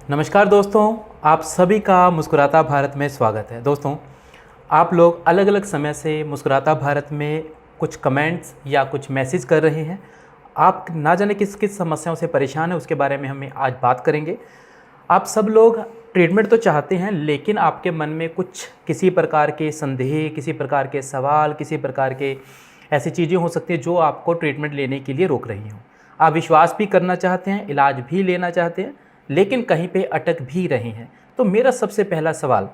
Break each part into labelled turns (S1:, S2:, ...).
S1: नमस्कार दोस्तों, आप सभी का मुस्कुराता भारत में स्वागत है। दोस्तों, आप लोग अलग अलग समय से मुस्कुराता भारत में कुछ कमेंट्स या कुछ मैसेज कर रहे हैं। आप ना जाने किस किस समस्याओं से परेशान हैं, उसके बारे में हम आज बात करेंगे। आप सब लोग ट्रीटमेंट तो चाहते हैं, लेकिन आपके मन में कुछ किसी प्रकार के संदेह, किसी प्रकार के सवाल, किसी प्रकार के ऐसी चीज़ें हो सकती हैं जो आपको ट्रीटमेंट लेने के लिए रोक रही हों। आप विश्वास भी करना चाहते हैं, इलाज भी लेना चाहते हैं, लेकिन कहीं पे अटक भी रहे हैं। तो मेरा सबसे पहला सवाल,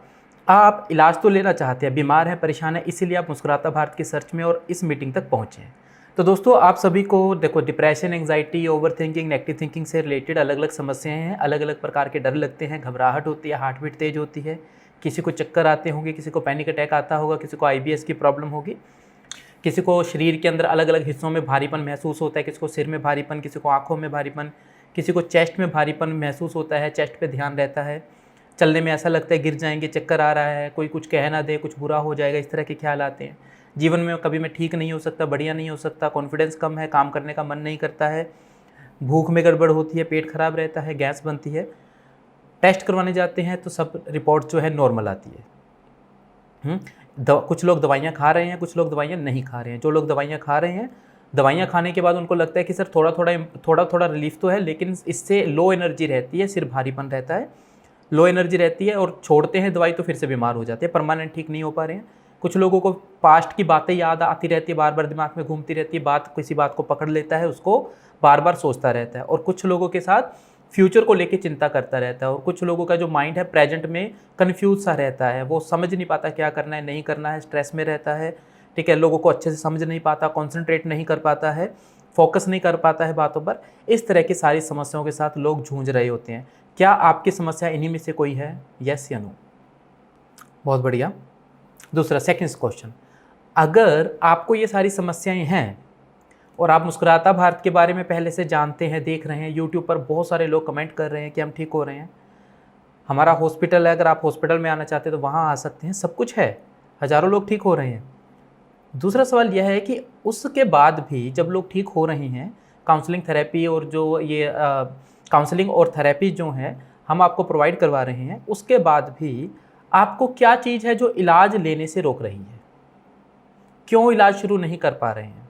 S1: आप इलाज तो लेना चाहते हैं, बीमार हैं, परेशान हैं, इसीलिए आप मुस्कुराता भारत की सर्च में और इस मीटिंग तक पहुँचे हैं। तो दोस्तों, आप सभी को देखो, depression, anxiety, over thinking, negative thinking से रिलेटेड अलग अलग समस्याएं हैं, अलग अलग प्रकार के डर लगते हैं, घबराहट होती है, हार्ट बीट तेज होती है, किसी को चक्कर आते होंगे, किसी को पैनिक अटैक आता होगा, किसी को IBS की प्रॉब्लम होगी, किसी को शरीर के अंदर अलग अलग हिस्सों में भारीपन महसूस होता है, किसी को सिर में भारीपन, किसी को आँखों में भारीपन, किसी को चेस्ट में भारीपन महसूस होता है, चेस्ट पे ध्यान रहता है, चलने में ऐसा लगता है गिर जाएंगे, चक्कर आ रहा है, कोई कुछ कह ना दे, कुछ बुरा हो जाएगा, इस तरह के ख्याल आते हैं। जीवन में कभी मैं ठीक नहीं हो सकता, बढ़िया नहीं हो सकता, कॉन्फिडेंस कम है, काम करने का मन नहीं करता है, भूख में गड़बड़ होती है, पेट खराब रहता है, गैस बनती है। टेस्ट करवाने जाते हैं तो सब रिपोर्ट जो है नॉर्मल आती है। कुछ लोग दवाइयाँ खा रहे हैं, कुछ लोग दवाइयाँ नहीं खा रहे हैं। जो लोग दवाइयाँ खा रहे हैं, दवाइयाँ खाने के बाद उनको लगता है कि सर थोड़ा थोड़ा रिलीफ तो है, लेकिन इससे लो एनर्जी रहती है, सिर भारीपन रहता है, लो एनर्जी रहती है, और छोड़ते हैं दवाई तो फिर से बीमार हो जाते हैं, परमानेंट ठीक नहीं हो पा रहे हैं। कुछ लोगों को पास्ट की बातें याद आती रहती है, बार बार दिमाग में घूमती रहती है, किसी बात को पकड़ लेता है, उसको बार बार सोचता रहता है। और कुछ लोगों के साथ फ्यूचर को लेके चिंता करता रहता है। और कुछ लोगों का जो माइंड है प्रेजेंट में कन्फ्यूज सा रहता है, वो समझ नहीं पाता क्या करना है, नहीं करना है, स्ट्रेस में रहता है। ठीक है, लोगों को अच्छे से समझ नहीं पाता, कॉन्सेंट्रेट नहीं कर पाता है, फोकस नहीं कर पाता है बातों पर। इस तरह की सारी समस्याओं के साथ लोग जूझ रहे होते हैं। क्या आपकी समस्या इन्हीं में से कोई है? यस या नो? बहुत बढ़िया। दूसरा, सेकंड क्वेश्चन, अगर आपको ये सारी समस्याएं हैं और आप मुस्कुराता भारत के बारे में पहले से जानते हैं, देख रहे हैं, यूट्यूब पर बहुत सारे लोग कमेंट कर रहे हैं कि हम ठीक हो रहे हैं, हमारा हॉस्पिटल है, अगर आप हॉस्पिटल में आना चाहते हैं तो वहाँ आ सकते हैं, सब कुछ है, हज़ारों लोग ठीक हो रहे हैं। दूसरा सवाल यह है कि उसके बाद भी जब लोग ठीक हो रहे हैं, काउंसलिंग थेरेपी और जो ये काउंसलिंग और थेरेपी जो है हम आपको प्रोवाइड करवा रहे हैं, उसके बाद भी आपको क्या चीज़ है जो इलाज लेने से रोक रही है? क्यों इलाज शुरू नहीं कर पा रहे हैं?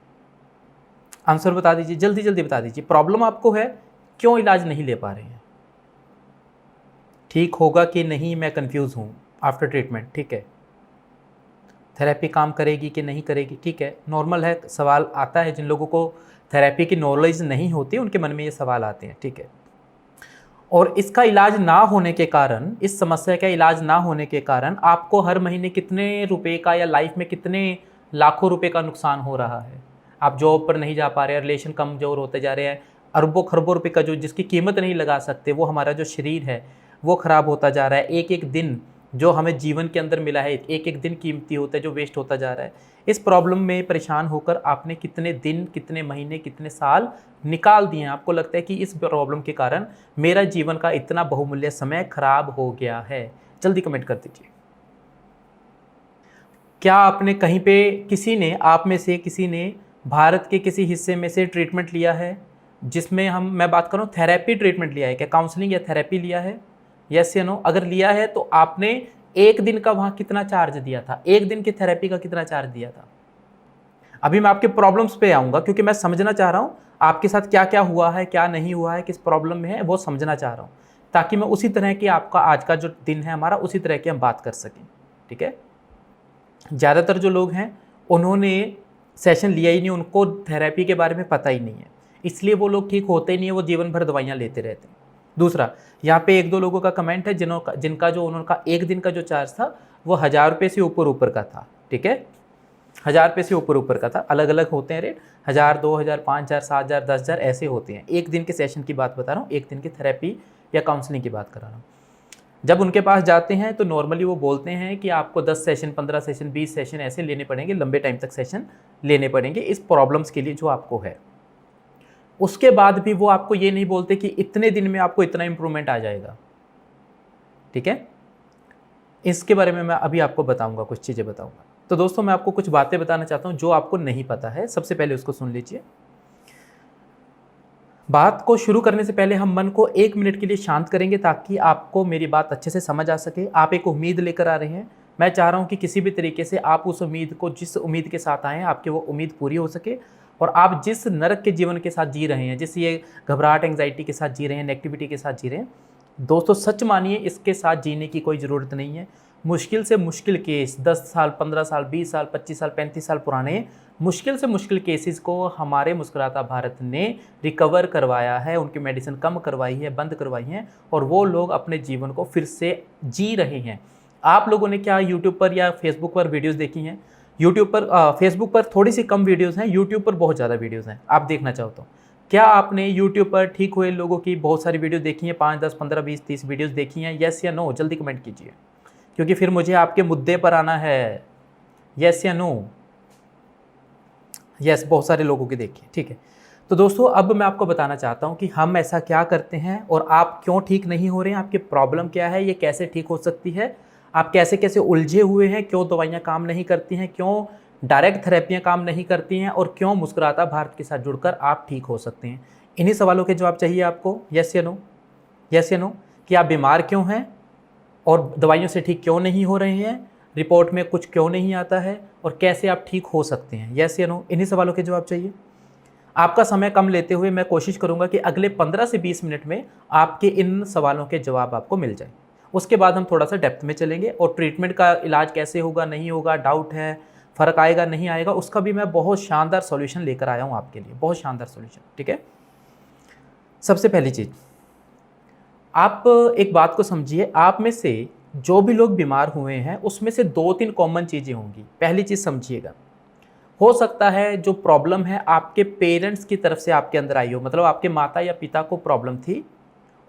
S1: आंसर बता दीजिए, जल्दी जल्दी बता दीजिए। प्रॉब्लम आपको है, क्यों इलाज नहीं ले पा रहे हैं? ठीक होगा कि नहीं, मैं कंफ्यूज हूँ आफ्टर ट्रीटमेंट। ठीक है, थेरेपी काम करेगी कि नहीं करेगी? ठीक है, नॉर्मल है, सवाल आता है। जिन लोगों को थेरेपी की नॉलेज नहीं होती उनके मन में ये सवाल आते हैं। ठीक है, और इसका इलाज ना होने के कारण, इस समस्या का इलाज ना होने के कारण आपको हर महीने कितने रुपए का या लाइफ में कितने लाखों रुपए का नुकसान हो रहा है? आप जॉब पर नहीं जा पा रहे हैं, रिलेशन कमज़ोर होते जा रहे हैं, अरबों खरबों रुपए का जो जिसकी कीमत नहीं लगा सकते, वो हमारा जो शरीर है वो ख़राब होता जा रहा है। एक एक दिन जो हमें जीवन के अंदर मिला है, एक एक दिन कीमती होता है, जो वेस्ट होता जा रहा है। इस प्रॉब्लम में परेशान होकर आपने कितने दिन, कितने महीने, कितने साल निकाल दिए हैं? आपको लगता है कि इस प्रॉब्लम के कारण मेरा जीवन का इतना बहुमूल्य समय खराब हो गया है। जल्दी कमेंट कर दीजिए। क्या आपने कहीं पे, आप में से किसी ने भारत के किसी हिस्से में से ट्रीटमेंट लिया है, जिसमें मैं बात करूँ थेरेपी ट्रीटमेंट लिया है क्या? काउंसलिंग या थेरेपी लिया है? यस या नो? अगर लिया है तो आपने एक दिन का वहाँ कितना चार्ज दिया था? एक दिन की थेरेपी का कितना चार्ज दिया था? अभी मैं आपके प्रॉब्लम्स पे आऊँगा, क्योंकि मैं समझना चाह रहा हूँ आपके साथ क्या क्या हुआ है, क्या नहीं हुआ है, किस प्रॉब्लम में है, वो समझना चाह रहा हूँ, ताकि मैं उसी तरह की आपका आज का जो दिन है हमारा, उसी तरह की हम बात कर सकें। ठीक है, ज़्यादातर जो लोग हैं उन्होंने सेशन लिया ही नहीं, उनको थेरेपी के बारे में पता ही नहीं है, इसलिए वो लोग ठीक होते ही नहीं है, वो जीवन भर दवाइयाँ लेते रहते हैं। दूसरा, यहाँ पे एक दो लोगों का कमेंट है जिनका जो उनका एक दिन का जो चार्ज था वो 1000 रुपये से ऊपर का था। ठीक है, 1000 रुपये से ऊपर का था। अलग अलग होते हैं रेट, 1000, 2000, 5000, 7000, 10,000 ऐसे होते हैं। एक दिन के सेशन की बात बता रहा हूँ, एक दिन की थेरेपी या काउंसलिंग की बात करा रहा हूँ। जब उनके पास जाते हैं तो नॉर्मली वो बोलते हैं कि आपको 10 सेशन, 15 सेशन, 20 सेशन ऐसे लेने पड़ेंगे, लंबे टाइम तक सेशन लेने पड़ेंगे इस प्रॉब्लम्स के लिए जो आपको है। उसके बाद भी वो आपको ये नहीं बोलते कि इतने दिन में आपको इतना इंप्रूवमेंट आ जाएगा। ठीक है, इसके बारे में मैं अभी आपको बताऊंगा, कुछ चीज़ें बताऊंगा। तो दोस्तों, मैं आपको कुछ बातें बताना चाहता हूं जो आपको नहीं पता है। सबसे पहले उसको सुन लीजिए। बात को शुरू करने से पहले हम मन को 1 मिनट के लिए शांत करेंगे ताकि आपको मेरी बात अच्छे से समझ आ सके। आप एक उम्मीद लेकर आ रहे हैं, मैं चाह रहा हूँ कि किसी भी तरीके से आप उस उम्मीद को, जिस उम्मीद के साथ आए हैं, आपकी वो उम्मीद पूरी हो सके और आप जिस नरक के जीवन के साथ जी रहे हैं, जिस ये घबराहट एंग्जाइटी के साथ जी रहे हैं, नेगेटिविटी के साथ जी रहे हैं, दोस्तों सच मानिए इसके साथ जीने की कोई ज़रूरत नहीं है। मुश्किल से मुश्किल केस 10 साल, 15 साल, 20 साल, 25 साल, 35 साल पुराने मुश्किल से मुश्किल केसेस को हमारे मुस्कुराता भारत ने रिकवर करवाया है, उनकी मेडिसिन कम करवाई है, बंद करवाई है और वो लोग अपने जीवन को फिर से जी रहे हैं। आप लोगों ने क्या यूट्यूब पर या फेसबुक पर वीडियोस देखी हैं? यूट्यूब पर, फेसबुक पर थोड़ी सी कम वीडियोस हैं, यूट्यूब पर बहुत ज़्यादा वीडियोस हैं। आप देखना चाहो तो क्या आपने यूट्यूब पर ठीक हुए लोगों की बहुत सारी वीडियो देखी हैं? 5, 10, 15, 20, 30 वीडियोस देखी हैं? येस या नो? जल्दी कमेंट कीजिए, क्योंकि फिर मुझे आपके मुद्दे पर आना है। येस या नो? यस, बहुत सारे लोगों की देखी, ठीक है। तो दोस्तों अब मैं आपको बताना चाहता हूँ कि हम ऐसा क्या करते हैं और आप क्यों ठीक नहीं हो रहे हैं, आपकी प्रॉब्लम क्या है, ये कैसे ठीक हो सकती है, आप कैसे कैसे उलझे हुए हैं, क्यों दवाइयाँ काम नहीं करती हैं, क्यों डायरेक्ट थेरेपियाँ काम नहीं करती हैं और क्यों मुस्कुराता भारत के साथ जुड़कर आप ठीक हो सकते हैं। इन्हीं सवालों के जवाब चाहिए आपको। यस या नो? यस या नो? कि आप बीमार क्यों हैं और दवाइयों से ठीक क्यों नहीं हो रहे हैं, रिपोर्ट में कुछ क्यों नहीं आता है और कैसे आप ठीक हो सकते हैं। यस या नो? इन्हीं सवालों के जवाब चाहिए। आपका समय कम लेते हुए मैं कोशिश करूंगा कि अगले 15 से 20 मिनट में आपके इन सवालों के जवाब आपको मिल जाए। उसके बाद हम थोड़ा सा डेप्थ में चलेंगे और ट्रीटमेंट का इलाज कैसे होगा, नहीं होगा, डाउट है, फ़र्क आएगा नहीं आएगा, उसका भी मैं बहुत शानदार सॉल्यूशन लेकर आया हूँ आपके लिए, बहुत शानदार सॉल्यूशन। ठीक है, सबसे पहली चीज़, आप एक बात को समझिए, आप में से जो भी लोग बीमार हुए हैं उसमें से 2-3 कॉमन चीज़ें होंगी। पहली चीज़ समझिएगा, हो सकता है जो प्रॉब्लम है आपके पेरेंट्स की तरफ से आपके अंदर आई हो, मतलब आपके माता या पिता को प्रॉब्लम थी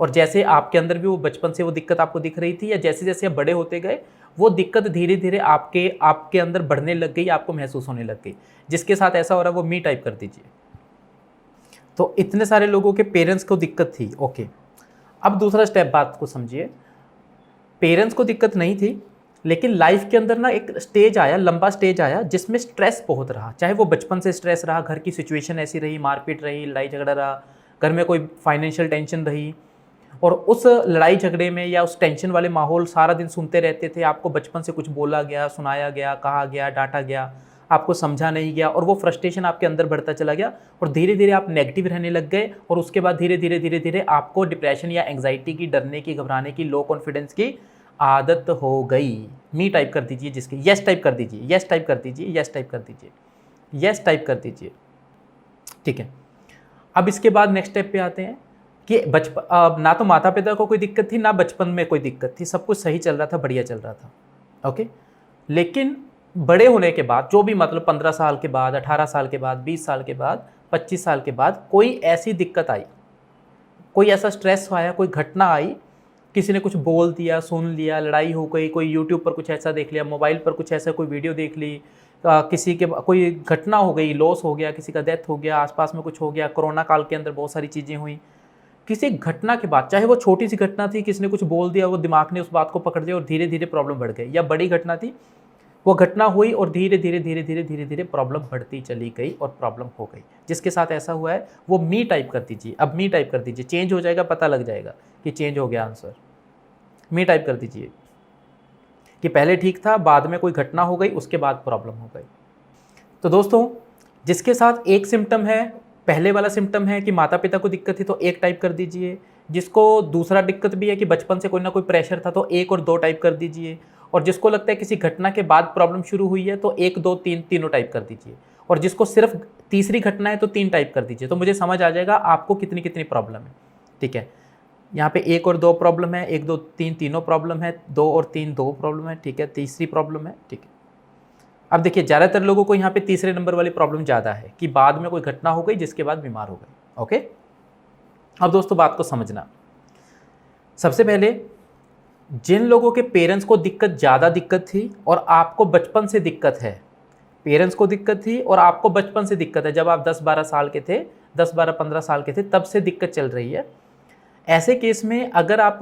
S1: और जैसे आपके अंदर भी वो बचपन से वो दिक्कत आपको दिख रही थी, या जैसे जैसे आप बड़े होते गए वो दिक्कत धीरे धीरे आपके अंदर बढ़ने लग गई, आपको महसूस होने लग गई। जिसके साथ ऐसा हो रहा है वो मी टाइप कर दीजिए। तो इतने सारे लोगों के पेरेंट्स को दिक्कत थी, ओके। अब दूसरा स्टेप बात को समझिए, पेरेंट्स को दिक्कत नहीं थी लेकिन लाइफ के अंदर ना एक स्टेज आया, लंबा स्टेज आया जिसमें स्ट्रेस बहुत रहा, चाहे वो बचपन से स्ट्रेस रहा, घर की सिचुएशन ऐसी रही, मारपीट रही, लड़ाई झगड़ा रहा, घर में कोई फाइनेंशियल टेंशन रही और उस लड़ाई झगड़े में या उस टेंशन वाले माहौल सारा दिन सुनते रहते थे। आपको बचपन से कुछ बोला गया, सुनाया गया, कहा गया, डांटा गया, आपको समझा नहीं गया और वो फ्रस्ट्रेशन आपके अंदर बढ़ता चला गया और धीरे धीरे आप नेगेटिव रहने लग गए और उसके बाद धीरे धीरे धीरे धीरे आपको डिप्रेशन या एंग्जाइटी की, डरने की, घबराने की, लो कॉन्फिडेंस की आदत हो गई। मी टाइप कर दीजिए, जिसके यस टाइप कर दीजिए, यस टाइप कर दीजिए, यस टाइप कर दीजिए, यस टाइप कर दीजिए। ठीक है, अब इसके बाद नेक्स्ट स्टेप पे आते हैं कि बचपन ना तो माता पिता को कोई दिक्कत थी, ना बचपन में कोई दिक्कत थी, सब कुछ सही चल रहा था, बढ़िया चल रहा था, ओके। लेकिन बड़े होने के बाद, जो भी मतलब 15 साल के बाद, 18 साल के बाद, 20 साल के बाद, 25 साल के बाद कोई ऐसी दिक्कत आई, कोई ऐसा स्ट्रेस आया, कोई घटना आई, किसी ने कुछ बोल दिया, सुन लिया, लड़ाई हो गई, कोई यूट्यूब पर कुछ ऐसा देख लिया, मोबाइल पर कुछ ऐसा कोई वीडियो देख ली, किसी के कोई घटना हो गई, लॉस हो गया, किसी का डेथ हो गया, आसपास में कुछ हो गया, कोरोना काल के अंदर बहुत सारी चीज़ें हुई। किसी घटना के बाद, चाहे वो छोटी सी घटना थी, किसी ने कुछ बोल दिया, वो दिमाग ने उस बात को पकड़ लिया और धीरे धीरे प्रॉब्लम बढ़ गई, या बड़ी घटना थी, वो घटना हुई और धीरे धीरे धीरे धीरे धीरे धीरे प्रॉब्लम बढ़ती चली गई और प्रॉब्लम हो गई। जिसके साथ ऐसा हुआ है वो मी टाइप कर दीजिए, अब मी टाइप कर दीजिए, चेंज हो जाएगा, पता लग जाएगा कि चेंज हो गया आंसर। मी टाइप कर दीजिए कि पहले ठीक था, बाद में कोई घटना हो गई, उसके बाद प्रॉब्लम हो गई। तो दोस्तों, जिसके साथ एक सिम्टम है, पहले वाला सिम्टम है कि माता पिता को दिक्कत थी तो एक टाइप कर दीजिए, जिसको दूसरा दिक्कत भी है कि बचपन से कोई ना कोई प्रेशर था तो 1 और 2 टाइप कर दीजिए, और जिसको लगता है किसी घटना के बाद प्रॉब्लम शुरू हुई है तो 1, 2, 3 तीनों टाइप कर दीजिए, और जिसको सिर्फ तीसरी घटना है तो 3 टाइप कर दीजिए। तो मुझे समझ आ जाएगा आपको कितनी कितनी प्रॉब्लम है। ठीक है, यहाँ पे 1 और 2 प्रॉब्लम है, 1, 2, 3 तीनों प्रॉब्लम है, 2 और 3 2 प्रॉब्लम है, ठीक है, तीसरी प्रॉब्लम है। ठीक है, अब देखिए ज़्यादातर लोगों को यहाँ पे तीसरे नंबर वाली प्रॉब्लम ज़्यादा है कि बाद में कोई घटना हो गई जिसके बाद बीमार हो गए। ओके, अब दोस्तों बात को समझना, सबसे पहले जिन लोगों के पेरेंट्स को ज़्यादा दिक्कत थी और आपको बचपन से दिक्कत है, पेरेंट्स को दिक्कत थी और आपको बचपन से दिक्कत है, जब आप 10-12 साल के थे, 10-12-15 साल के थे, तब से दिक्कत चल रही है, ऐसे केस में अगर आप,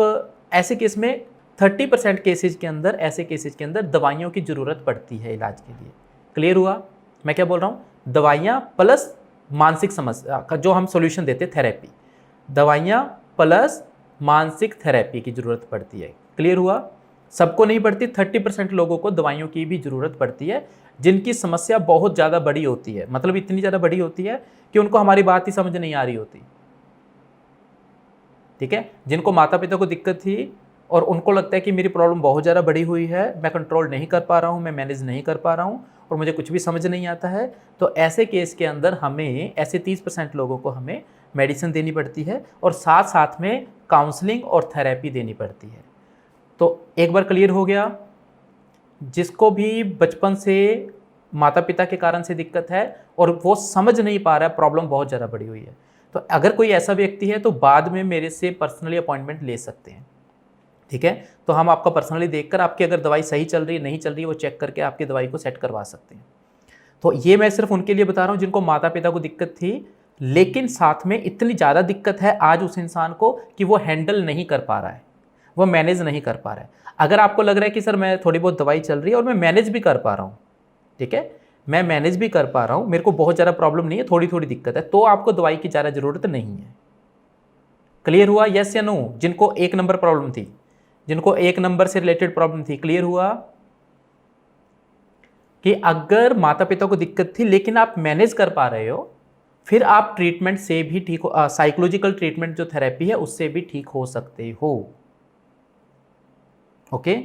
S1: ऐसे केस में 30% केसेज के अंदर, ऐसे केसेज के अंदर दवाइयों की ज़रूरत पड़ती है इलाज के लिए। क्लियर हुआ मैं क्या बोल रहा हूँ? दवाइयाँ प्लस मानसिक समस्या का जो हम सॉल्यूशन देते हैं, थेरेपी, दवाइयाँ प्लस मानसिक थेरेपी की ज़रूरत पड़ती है। क्लियर हुआ? सबको नहीं पड़ती, 30% लोगों को दवाइयों की भी ज़रूरत पड़ती है, जिनकी समस्या बहुत ज़्यादा बड़ी होती है, मतलब इतनी ज़्यादा बड़ी होती है कि उनको हमारी बात ही समझ नहीं आ रही होती। ठीक है, जिनको माता पिता को दिक्कत थी और उनको लगता है कि मेरी प्रॉब्लम बहुत ज़्यादा बड़ी हुई है, मैं कंट्रोल नहीं कर पा रहा हूँ, मैं मैनेज नहीं कर पा रहा हूँ और मुझे कुछ भी समझ नहीं आता है, तो ऐसे केस के अंदर हमें ऐसे 30% लोगों को हमें मेडिसिन देनी पड़ती है और साथ साथ में काउंसलिंग और थेरेपी देनी पड़ती है। तो एक बार क्लियर हो गया, जिसको भी बचपन से माता पिता के कारण से दिक्कत है और वो समझ नहीं पा रहा है, प्रॉब्लम बहुत ज़्यादा बड़ी हुई है, तो अगर कोई ऐसा व्यक्ति है तो बाद में मेरे से पर्सनली अपॉइंटमेंट ले सकते हैं। ठीक है, तो हम आपका पर्सनली देखकर आपकी अगर दवाई सही चल रही है नहीं चल रही है वो चेक करके आपकी दवाई को सेट करवा सकते हैं। तो ये मैं सिर्फ उनके लिए बता रहा हूँ जिनको माता पिता को दिक्कत थी, लेकिन साथ में इतनी ज़्यादा दिक्कत है आज उस इंसान को कि वो हैंडल नहीं कर पा रहा है, वो मैनेज नहीं कर पा रहा है। अगर आपको लग रहा है कि सर मैं थोड़ी बहुत दवाई चल रही है और मैं मैनेज भी कर पा रहा हूँ, ठीक है, मैं मैनेज भी कर पा रहा हूँ, मेरे को बहुत ज़्यादा प्रॉब्लम नहीं है, थोड़ी थोड़ी दिक्कत है, तो आपको दवाई की ज़्यादा ज़रूरत नहीं है। क्लियर हुआ? यस या नो? जिनको 1 नंबर प्रॉब्लम थी, जिनको 1 नंबर से रिलेटेड प्रॉब्लम थी, क्लियर हुआ कि अगर माता पिता को दिक्कत थी लेकिन आप मैनेज कर पा रहे हो, फिर आप ट्रीटमेंट से भी ठीक हो, साइकोलॉजिकल ट्रीटमेंट जो थेरेपी है उससे भी ठीक हो सकते हो। ओके,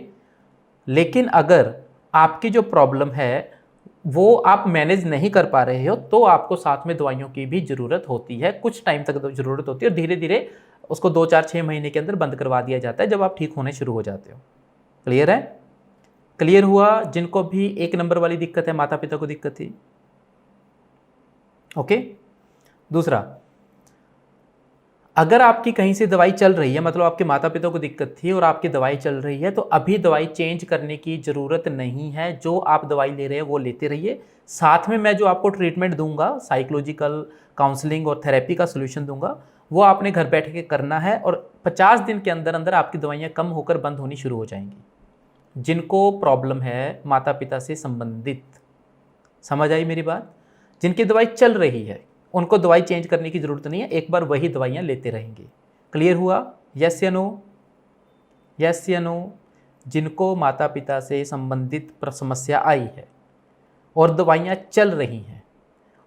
S1: लेकिन अगर आपकी जो प्रॉब्लम है वो आप मैनेज नहीं कर पा रहे हो तो आपको साथ में दवाइयों की भी ज़रूरत होती है, कुछ टाइम तक ज़रूरत होती है और धीरे धीरे उसको 2, 4, 6 महीने के अंदर बंद करवा दिया जाता है जब आप ठीक होने शुरू हो जाते हो। क्लियर है? क्लियर हुआ? जिनको भी 1 नंबर वाली दिक्कत है, माता पिता को दिक्कत थी। ओके, दूसरा, अगर आपकी कहीं से दवाई चल रही है, मतलब आपके माता पिता को दिक्कत थी और आपकी दवाई चल रही है, तो अभी दवाई चेंज करने की ज़रूरत नहीं है। जो आप दवाई ले रहे हैं वो लेते रहिए, साथ में मैं जो आपको ट्रीटमेंट दूंगा, साइकोलॉजिकल काउंसलिंग और थेरेपी का सोल्यूशन दूंगा, वो आपने घर बैठ के करना है और 50 दिन के अंदर अंदर आपकी दवाइयाँ कम होकर बंद होनी शुरू हो जाएंगी। जिनको प्रॉब्लम है माता पिता से संबंधित, समझ आई मेरी बात? जिनकी दवाई चल रही है उनको दवाई चेंज करने की ज़रूरत नहीं है, एक बार वही दवाइयाँ लेते रहेंगे। क्लियर हुआ? यस या नो? यस या नो? जिनको माता पिता से संबंधित समस्या आई है और दवाइयाँ चल रही हैं,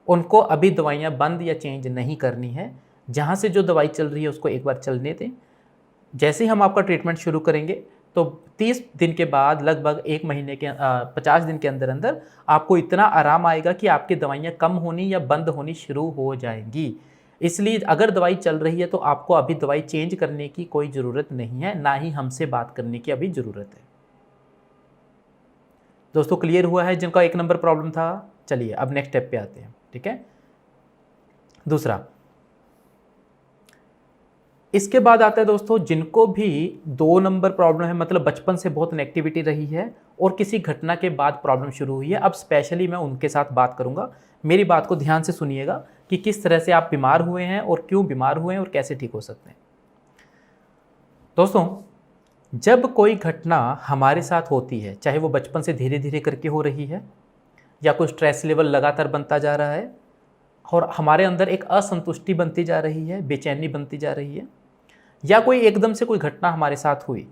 S1: उनको अभी दवाइयाँ बंद या चेंज नहीं करनी है। जहाँ से जो दवाई चल रही है उसको एक बार चलने दें। जैसे ही हम आपका ट्रीटमेंट शुरू करेंगे तो 30 दिन के बाद, लगभग 1 महीने के 50 दिन के अंदर अंदर आपको इतना आराम आएगा कि आपकी दवाइयाँ कम होनी या बंद होनी शुरू हो जाएंगी। इसलिए अगर दवाई चल रही है तो आपको अभी दवाई चेंज करने की कोई ज़रूरत नहीं है, ना ही हमसे बात करने की अभी ज़रूरत है। दोस्तों क्लियर हुआ है जिनका 1 नंबर प्रॉब्लम था? चलिए अब नेक्स्ट स्टेप पे आते हैं। ठीक है, दूसरा, इसके बाद आता है दोस्तों जिनको भी 2 नंबर प्रॉब्लम है, मतलब बचपन से बहुत नेगेटिविटी रही है और किसी घटना के बाद प्रॉब्लम शुरू हुई है। अब स्पेशली मैं उनके साथ बात करूंगा, मेरी बात को ध्यान से सुनिएगा कि किस तरह से आप बीमार हुए हैं और क्यों बीमार हुए हैं और कैसे ठीक हो सकते हैं। दोस्तों, जब कोई घटना हमारे साथ होती है, चाहे वो बचपन से धीरे धीरे करके हो रही है या कोई स्ट्रेस लेवल लगातार बनता जा रहा है और हमारे अंदर एक असंतुष्टि बनती जा रही है, बेचैनी बनती जा रही है, या कोई एकदम से कोई घटना हमारे साथ हुई,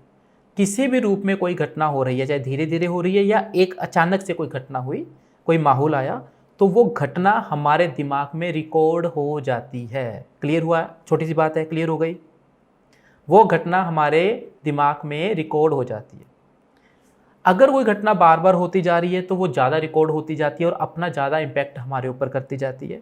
S1: किसी भी रूप में कोई घटना हो रही है, चाहे धीरे धीरे हो रही है या एक अचानक से कोई घटना हुई, कोई माहौल आया, तो वो घटना हमारे दिमाग में रिकॉर्ड हो जाती है। क्लियर हुआ? छोटी सी बात है, क्लियर हो गई? वो घटना हमारे दिमाग में रिकॉर्ड हो जाती है। अगर कोई घटना बार बार होती जा रही है तो वो ज़्यादा रिकॉर्ड होती जाती है और अपना ज़्यादा इम्पैक्ट हमारे ऊपर करती जाती है।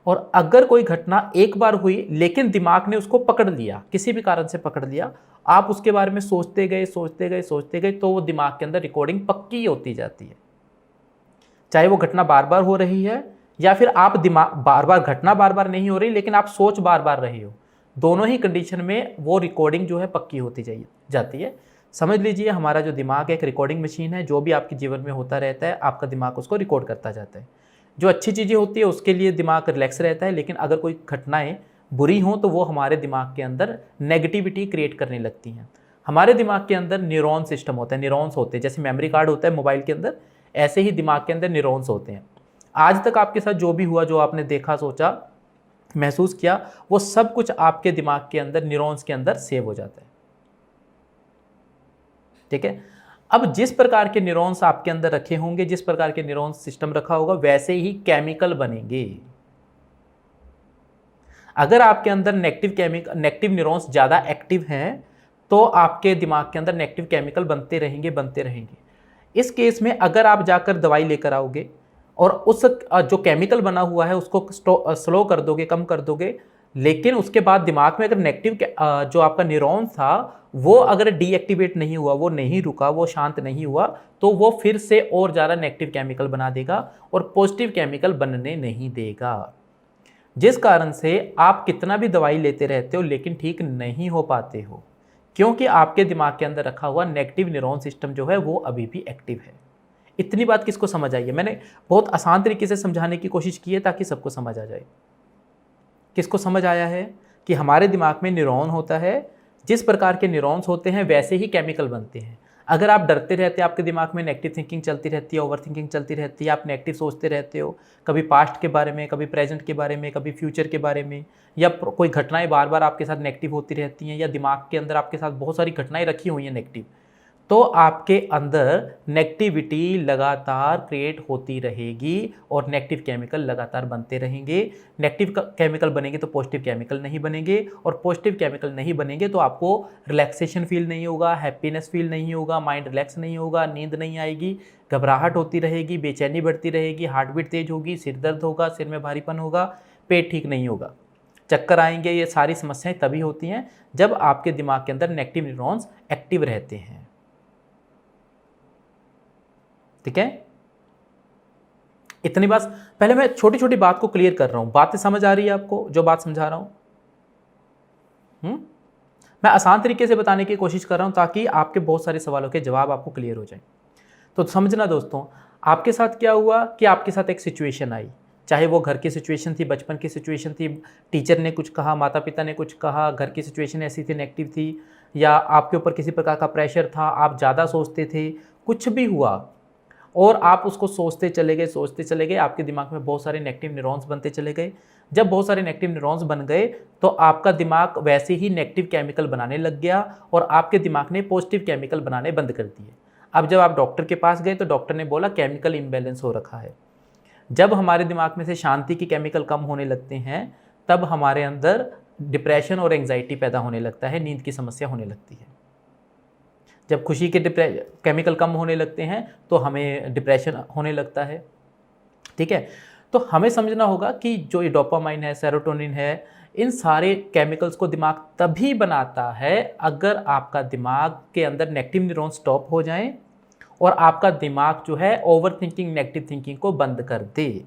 S1: और अगर कोई घटना एक बार हुई लेकिन दिमाग ने उसको पकड़ लिया, किसी भी कारण से पकड़ लिया, आप उसके बारे में सोचते गए सोचते गए सोचते गए, तो वो दिमाग के अंदर रिकॉर्डिंग पक्की होती जाती है। चाहे वो घटना बार बार हो रही है या फिर आप दिमाग घटना बार बार नहीं हो रही लेकिन आप सोच बार बार रहे हो, दोनों ही कंडीशन में वो रिकॉर्डिंग जो है पक्की होती जाती है। समझ लीजिए हमारा जो दिमाग एक रिकॉर्डिंग मशीन है, जो भी आपके जीवन में होता रहता है आपका दिमाग उसको रिकॉर्ड करता जाता है। जो अच्छी चीज़ें होती है उसके लिए दिमाग रिलैक्स रहता है, लेकिन अगर कोई घटनाएं बुरी हों तो वो हमारे दिमाग के अंदर नेगेटिविटी क्रिएट करने लगती हैं। हमारे दिमाग के अंदर न्यूरॉन सिस्टम होता है, न्यूरॉन्स होते हैं, जैसे मेमोरी कार्ड होता है मोबाइल के अंदर, ऐसे ही दिमाग के अंदर न्यूरॉन्स होते हैं। आज तक आपके साथ जो भी हुआ, जो आपने देखा सोचा, महसूस किया, वो सब कुछ आपके दिमाग के अंदर, न्यूरॉन्स के अंदर सेव हो जाता है। ठीक है। अब जिस प्रकार के न्यूरॉन्स आपके अंदर रखे होंगे, जिस प्रकार के न्यूरॉन्स सिस्टम रखा होगा, वैसे ही केमिकल बनेंगे। अगर आपके अंदर नेगेटिव न्यूरॉन्स ज़्यादा एक्टिव हैं तो आपके दिमाग के अंदर नेगेटिव केमिकल बनते रहेंगे। इस केस में अगर आप जाकर दवाई लेकर आओगे और उस जो केमिकल बना हुआ है उसको स्लो कर दोगे, कम कर दोगे, लेकिन उसके बाद दिमाग में अगर नेगेटिव जो आपका न्यूरॉन था वो अगर डीएक्टिवेट नहीं हुआ, वो नहीं रुका, वो शांत नहीं हुआ, तो वो फिर से और ज़्यादा नेगेटिव केमिकल बना देगा और पॉजिटिव केमिकल बनने नहीं देगा। जिस कारण से आप कितना भी दवाई लेते रहते हो लेकिन ठीक नहीं हो पाते हो, क्योंकि आपके दिमाग के अंदर रखा हुआ नेगेटिव न्यूरॉन सिस्टम जो है वो अभी भी एक्टिव है। इतनी बात किसको समझ आई है? मैंने बहुत आसान तरीके से समझाने की कोशिश की है ताकि सबको समझ आ जाए। किसको समझ आया है कि हमारे दिमाग में न्यूरॉन होता है, जिस प्रकार के न्यूरॉन्स होते हैं वैसे ही केमिकल बनते हैं। अगर आप डरते रहते हैं, आपके दिमाग में नेगेटिव थिंकिंग चलती रहती है, ओवर थिंकिंग चलती रहती है, आप नेगेटिव सोचते रहते हो, कभी पास्ट के बारे में, कभी प्रेजेंट के बारे में, कभी फ्यूचर के बारे में, या कोई घटनाएं बार बार आपके साथ नेगेटिव होती रहती हैं, या दिमाग के अंदर आपके साथ बहुत सारी घटनाएं रखी हुई हैं नेगेटिव, तो आपके अंदर नेगेटिविटी लगातार क्रिएट होती रहेगी और नेगेटिव केमिकल लगातार बनते रहेंगे। नेगेटिव केमिकल बनेंगे तो पॉजिटिव केमिकल नहीं बनेंगे, और पॉजिटिव केमिकल नहीं बनेंगे तो आपको रिलैक्सेशन फील नहीं होगा, हैप्पीनेस फील नहीं होगा, माइंड रिलैक्स नहीं होगा, नींद नहीं आएगी, घबराहट होती रहेगी, बेचैनी बढ़ती रहेगी, हार्ट बीट तेज होगी, सिर दर्द होगा, सिर में भारीपन होगा, पेट ठीक नहीं होगा, चक्कर आएंगे। ये सारी समस्याएं तभी होती हैं जब आपके दिमाग के अंदर नेगेटिव न्यूरॉन्स एक्टिव रहते हैं। ठीक है, इतनी बात। पहले मैं छोटी छोटी बात को क्लियर कर रहा हूं, बातें समझ आ रही है आपको जो बात समझा रहा हूं? मैं आसान तरीके से बताने की कोशिश कर रहा हूं ताकि आपके बहुत सारे सवालों के जवाब आपको क्लियर हो जाए। तो समझना दोस्तों, आपके साथ क्या हुआ कि आपके साथ एक सिचुएशन आई, चाहे वो घर की सिचुएशन थी, बचपन की सिचुएशन थी, टीचर ने कुछ कहा, माता पिता ने कुछ कहा, घर की सिचुएशन ऐसी थी, नेगेटिव थी, या आपके ऊपर किसी प्रकार का प्रेशर था, आप ज़्यादा सोचते थे, कुछ भी हुआ और आप उसको सोचते चले गए, आपके दिमाग में बहुत सारे नेगेटिव न्यूरॉन्स बनते चले गए। जब बहुत सारे नेगेटिव न्यूरॉन्स बन गए तो आपका दिमाग वैसे ही नेगेटिव केमिकल बनाने लग गया और आपके दिमाग ने पॉजिटिव केमिकल बनाने बंद कर दिए। अब जब आप डॉक्टर के पास गए तो डॉक्टर ने बोला केमिकल इम्बैलेंस हो रखा है। जब हमारे दिमाग में से शांति के केमिकल कम होने लगते हैं तब हमारे अंदर डिप्रेशन और एंग्जाइटी पैदा होने लगता है, नींद की समस्या होने लगती है। जब खुशी के केमिकल कम होने लगते हैं तो हमें डिप्रेशन होने लगता है। ठीक है, तो हमें समझना होगा कि जो ये डोपामाइन है, सेरोटोनिन है, इन सारे केमिकल्स को दिमाग तभी बनाता है अगर आपका दिमाग के अंदर नेगेटिव न्यूरॉन स्टॉप हो जाएं और आपका दिमाग जो है ओवर थिंकिंग, नेगेटिव थिंकिंग को बंद कर दे।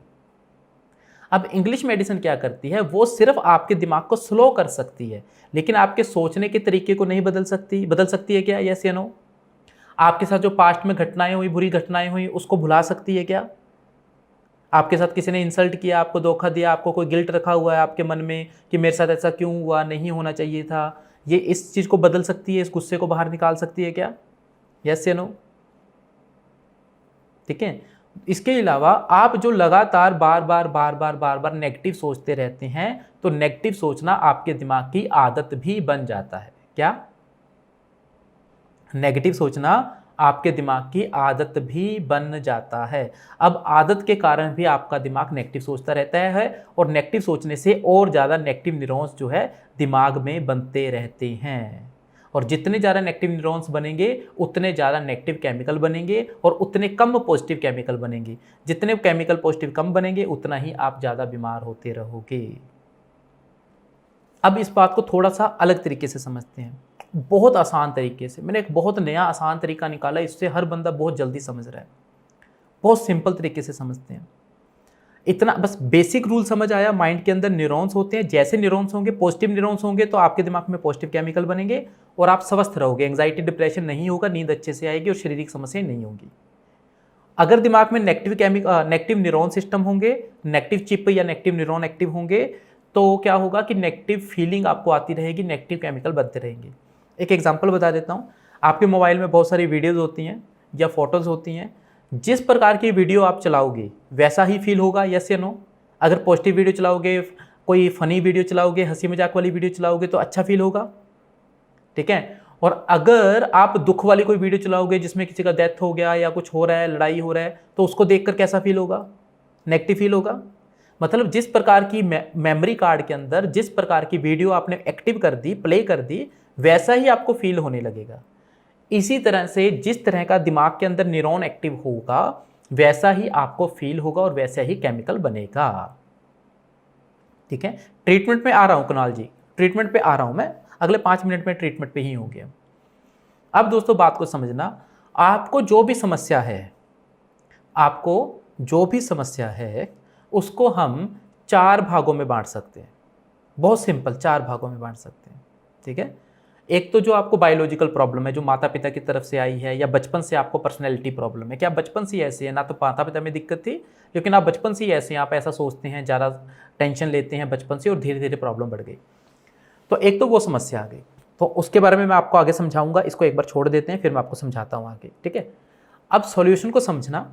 S1: अब इंग्लिश मेडिसिन क्या करती है, वो सिर्फ आपके दिमाग को स्लो कर सकती है लेकिन आपके सोचने के तरीके को नहीं बदल सकती है क्या? यस या नो? आपके साथ जो पास्ट में घटनाएं हुई, बुरी घटनाएं हुई, उसको भुला सकती है क्या? आपके साथ किसी ने इंसल्ट किया, आपको धोखा दिया, आपको कोई गिल्ट रखा हुआ है आपके मन में कि मेरे साथ ऐसा क्यों हुआ, नहीं होना चाहिए था, ये इस चीज़ को बदल सकती है, इस गुस्से को बाहर निकाल सकती है क्या? यस या नो? ठीक है, इसके अलावा आप जो लगातार बार बार नेगेटिव सोचते रहते हैं तो नेगेटिव सोचना आपके दिमाग की आदत भी बन जाता है। क्या? नेगेटिव सोचना आपके दिमाग की आदत भी बन जाता है। अब आदत के कारण भी आपका दिमाग नेगेटिव सोचता रहता है और नेगेटिव सोचने से और ज़्यादा नेगेटिव न्यूरॉन्स जो है दिमाग में बनते रहते हैं, और जितने ज़्यादा नेगेटिव न्यूरॉन्स बनेंगे उतने ज़्यादा नेगेटिव केमिकल बनेंगे और उतने कम पॉजिटिव केमिकल बनेंगे। जितने केमिकल पॉजिटिव कम बनेंगे उतना ही आप ज़्यादा बीमार होते रहोगे। अब इस बात को थोड़ा सा अलग तरीके से समझते हैं, बहुत आसान तरीके से। मैंने एक बहुत नया आसान तरीका निकाला, इससे हर बंदा बहुत जल्दी समझ रहा है। बहुत सिंपल तरीके से समझते हैं, इतना बस बेसिक रूल समझ आया। माइंड के अंदर न्यूरॉन्स होते हैं, जैसे न्यूरॉन्स होंगे, पॉजिटिव न्यूरॉन्स होंगे तो आपके दिमाग में पॉजिटिव केमिकल बनेंगे और आप स्वस्थ रहोगे, एंग्जाइटी डिप्रेशन नहीं होगा, नींद अच्छे से आएगी और शारीरिक समस्याएं नहीं होंगी। अगर दिमाग में नेगेटिव न्यूरॉन सिस्टम होंगे, नेगेटिव चिप या नेगेटिव न्यूरॉन एक्टिव होंगे तो क्या होगा कि नेगेटिव फीलिंग आपको आती रहेगी, नेगेटिव केमिकल बनते रहेंगे। एक एग्जांपल बता देता हूँ, आपके मोबाइल में बहुत सारी वीडियोज़ होती हैं या फोटोज़ होती हैं, जिस प्रकार की वीडियो आप चलाओगे वैसा ही फील होगा। यस या नो? अगर पॉजिटिव वीडियो चलाओगे, कोई फ़नी वीडियो चलाओगे, हंसी मजाक वाली वीडियो चलाओगे तो अच्छा फील होगा, ठीक है। और अगर आप दुख वाली कोई वीडियो चलाओगे जिसमें किसी का डेथ हो गया या कुछ हो रहा है, लड़ाई हो रहा है, तो उसको देखकर कैसा फील होगा? नेगेटिव फील होगा। मतलब जिस प्रकार की मेमोरी कार्ड के अंदर जिस प्रकार की वीडियो आपने एक्टिव कर दी, प्ले कर दी, वैसा ही आपको फील होने लगेगा। इसी तरह से जिस तरह का दिमाग के अंदर न्यूरॉन एक्टिव होगा वैसा ही आपको फील होगा और वैसा ही केमिकल बनेगा, ठीक है। ट्रीटमेंट में आ रहा हूं कुणाल जी, ट्रीटमेंट पे आ रहा हूं मैं, अगले 5 मिनट में ट्रीटमेंट पे ही होंगे। अब दोस्तों बात को समझना, आपको जो भी समस्या है, आपको जो भी समस्या है उसको हम 4 भागों में बांट सकते हैं। बहुत सिंपल, 4 भागों में बांट सकते हैं, ठीक है। एक तो जो आपको बायोलॉजिकल प्रॉब्लम है, जो माता पिता की तरफ से आई है, या बचपन से आपको पर्सनैलिटी प्रॉब्लम है, क्या आप बचपन से ऐसे हैं, ना तो माता पिता में दिक्कत थी लेकिन आप बचपन से ही ऐसे हैं, आप ऐसा सोचते हैं, ज़्यादा टेंशन लेते हैं बचपन से और धीरे धीरे प्रॉब्लम बढ़ गई। तो एक तो वो समस्या आ गई, तो उसके बारे में मैं आपको आगे समझाऊंगा, इसको एक बार छोड़ देते हैं फिर मैं आपको समझाता हूँ आगे, ठीक है। अब सॉल्यूशन को समझना,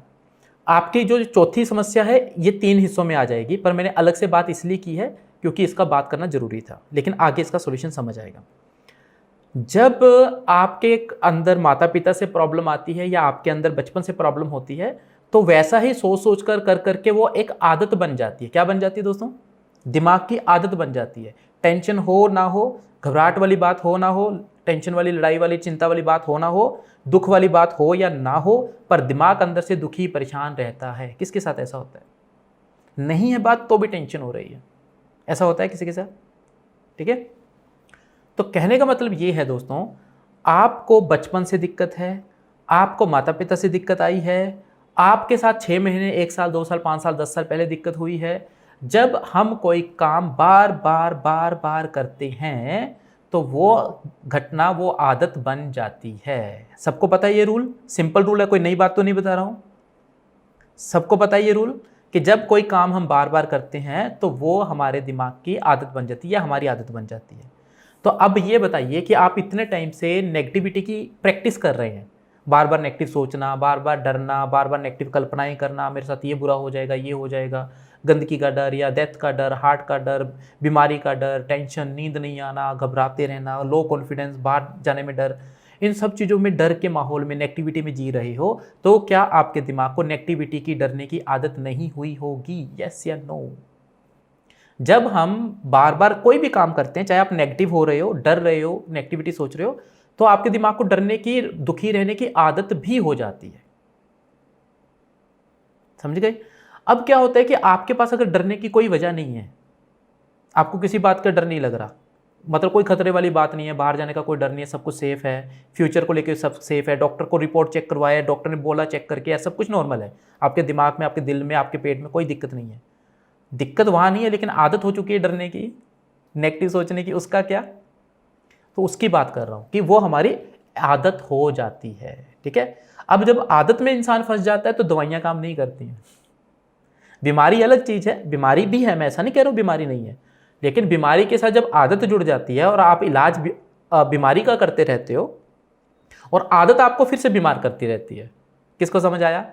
S1: आपकी जो चौथी समस्या है ये 3 हिस्सों में आ जाएगी, पर मैंने अलग से बात इसलिए की है क्योंकि इसका बात करना जरूरी था, लेकिन आगे इसका सॉल्यूशन समझ आएगा। जब आपके अंदर माता पिता से प्रॉब्लम आती है या आपके अंदर बचपन से प्रॉब्लम होती है तो वैसा ही सोच सोच कर करके वो एक आदत बन जाती है। क्या बन जाती है दोस्तों? दिमाग की आदत बन जाती है। टेंशन हो ना हो, घबराहट वाली बात हो ना हो, टेंशन वाली, लड़ाई वाली, चिंता वाली बात हो ना हो, दुख वाली बात हो या ना हो, पर दिमाग अंदर से दुखी परेशान रहता है। किसके साथ ऐसा होता है? नहीं है बात तो भी टेंशन हो रही है, ऐसा होता है किसी के साथ, ठीक है। तो कहने का मतलब ये है दोस्तों, आपको बचपन से दिक्कत है, आपको माता पिता से दिक्कत आई है, आपके साथ 6 महीने, 1 साल, 2 साल, 5 साल, 10 साल पहले दिक्कत हुई है। जब हम कोई काम बार बार करते हैं तो वो घटना, वो आदत बन जाती है। सबको पता है ये रूल, सिंपल रूल है, कोई नई बात तो नहीं बता रहा हूँ। सबको पता है ये रूल कि जब कोई काम हम बार बार करते हैं तो वो हमारे दिमाग की आदत बन जाती है, हमारी आदत बन जाती है। तो अब ये बताइए कि आप इतने टाइम से नेगेटिविटी की प्रैक्टिस कर रहे हैं, बार बार नेगेटिव सोचना, बार बार डरना, बार बार नेगेटिव कल्पनाएं करना, मेरे साथ ये बुरा हो जाएगा, ये हो जाएगा, गंदगी का डर या डेथ का डर, हार्ट का डर, बीमारी का डर, टेंशन, नींद नहीं आना, घबराते रहना, लो कॉन्फिडेंस, बाहर जाने में डर, इन सब चीज़ों में, डर के माहौल में, नेगेटिविटी में जी रहे हो, तो क्या आपके दिमाग को नेगेटिविटी की, डरने की आदत नहीं हुई होगी? यस या नो? जब हम बार बार कोई भी काम करते हैं, चाहे आप नेगेटिव हो रहे हो, डर रहे हो, नेगेटिविटी सोच रहे हो, तो आपके दिमाग को डरने की, दुखी रहने की आदत भी हो जाती है। समझ गए? अब क्या होता है कि आपके पास अगर डरने की कोई वजह नहीं है, आपको किसी बात का डर नहीं लग रहा, मतलब कोई खतरे वाली बात नहीं है, बाहर जाने का कोई डर नहीं है, सब कुछ सेफ है, फ्यूचर को लेकर सब सेफ है, डॉक्टर को रिपोर्ट चेक करवाया, डॉक्टर ने बोला चेक करके, सब कुछ नॉर्मल है, आपके दिमाग में, आपके दिल में, आपके पेट में कोई दिक्कत नहीं है। दिक्कत वहाँ नहीं है, लेकिन आदत हो चुकी है डरने की, नेगेटिव सोचने की, उसका क्या? तो उसकी बात कर रहा हूँ कि वो हमारी आदत हो जाती है, ठीक है। अब जब आदत में इंसान फंस जाता है तो दवाइयाँ काम नहीं करती हैं। बीमारी अलग चीज़ है, बीमारी भी है, मैं ऐसा नहीं कह रहा हूँ बीमारी नहीं है, लेकिन बीमारी के साथ जब आदत जुड़ जाती है और आप इलाज बीमारी का करते रहते हो और आदत आपको फिर से बीमार करती रहती है। किसको समझ आया?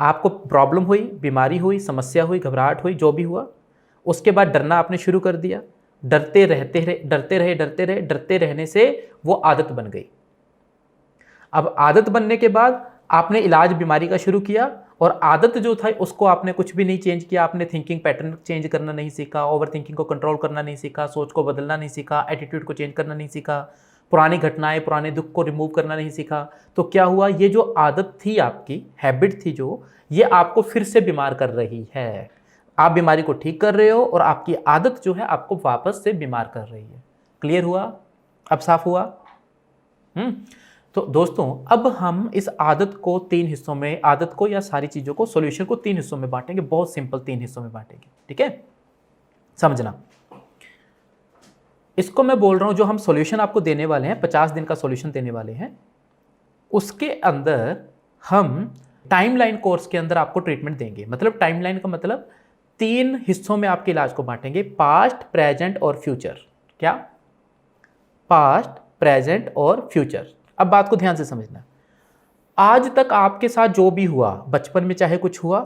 S1: आपको प्रॉब्लम हुई, बीमारी हुई, समस्या हुई, घबराहट हुई, जो भी हुआ, उसके बाद डरना आपने शुरू कर दिया, डरते रहते रहने से वो आदत बन गई। अब आदत बनने के बाद आपने इलाज बीमारी का शुरू किया और आदत जो था उसको आपने कुछ भी नहीं चेंज किया, आपने थिंकिंग पैटर्न चेंज करना नहीं सीखा, ओवर थिंकिंग को कंट्रोल करना नहीं सीखा, सोच को बदलना नहीं सीखा, एटीट्यूड को चेंज करना नहीं सीखा, पुरानी घटनाएं, पुराने दुख को रिमूव करना नहीं सीखा, तो क्या हुआ? ये जो आदत थी, आपकी हैबिट थी जो, ये आपको फिर से बीमार कर रही है। आप बीमारी को ठीक कर रहे हो और आपकी आदत जो है आपको वापस से बीमार कर रही है। क्लियर हुआ? अब साफ हुआ? तो दोस्तों अब हम इस आदत को 3 हिस्सों में, आदत को या सारी चीज़ों को, सॉल्यूशन को 3 हिस्सों में बांटेंगे, बहुत सिंपल 3 हिस्सों में बांटेंगे, ठीक है। समझना, इसको मैं बोल रहा हूं, जो हम सॉल्यूशन आपको देने वाले हैं, 50 दिन का सॉल्यूशन देने वाले हैं, उसके अंदर हम टाइमलाइन कोर्स के अंदर आपको ट्रीटमेंट देंगे। मतलब टाइमलाइन का मतलब 3 हिस्सों में आपके इलाज को बांटेंगे, पास्ट, प्रेजेंट और फ्यूचर। क्या? पास्ट, प्रेजेंट और फ्यूचर। अब बात को ध्यान से समझना, आज तक आपके साथ जो भी हुआ, बचपन में चाहे कुछ हुआ,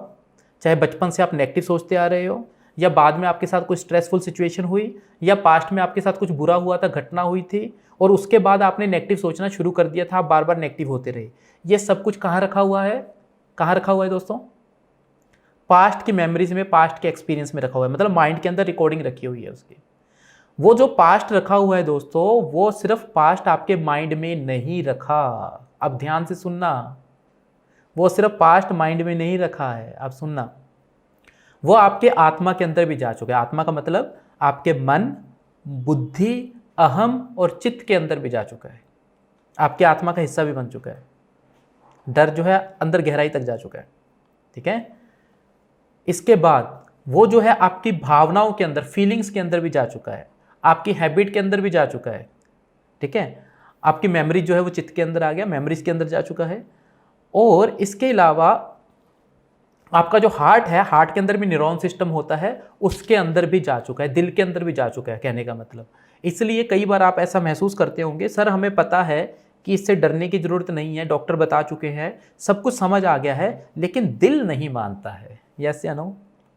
S1: चाहे बचपन से आप नेगेटिव सोचते आ रहे हो, या बाद में आपके साथ कोई स्ट्रेसफुल सिचुएशन हुई, या पास्ट में आपके साथ कुछ बुरा हुआ था, घटना हुई थी और उसके बाद आपने नेगेटिव सोचना शुरू कर दिया था, आप बार बार नेगेटिव होते रहे। ये सब कुछ कहाँ रखा हुआ है? कहाँ रखा हुआ है दोस्तों? पास्ट की मेमोरीज में, पास्ट के एक्सपीरियंस में रखा हुआ है, मतलब माइंड के अंदर रिकॉर्डिंग रखी हुई है उसकी। वो जो पास्ट रखा हुआ है दोस्तों, वो सिर्फ पास्ट आपके माइंड में नहीं रखा, अब ध्यान से सुनना, वो सिर्फ पास्ट माइंड में नहीं रखा है, अब सुनना, वो आपके आत्मा के अंदर भी जा चुका है। आत्मा का मतलब आपके मन, बुद्धि, अहम और चित्त के अंदर भी जा चुका है, आपके आत्मा का हिस्सा भी बन चुका है। डर जो है अंदर गहराई तक जा चुका है, ठीक है। इसके बाद वो जो है आपकी भावनाओं के अंदर, फीलिंग्स के अंदर भी जा चुका है, आपकी हैबिट के अंदर भी जा चुका है, ठीक है। आपकी मेमोरी जो है वो चित्त के अंदर आ गया, मेमोरीज के अंदर जा चुका है। और इसके अलावा आपका जो हार्ट है, हार्ट के अंदर भी न्यूरॉन सिस्टम होता है, उसके अंदर भी जा चुका है, दिल के अंदर भी जा चुका है, कहने का मतलब। इसलिए कई बार आप ऐसा महसूस करते होंगे, सर हमें पता है कि इससे डरने की ज़रूरत नहीं है, डॉक्टर बता चुके हैं, सब कुछ समझ आ गया है, लेकिन दिल नहीं मानता है। यस या नो?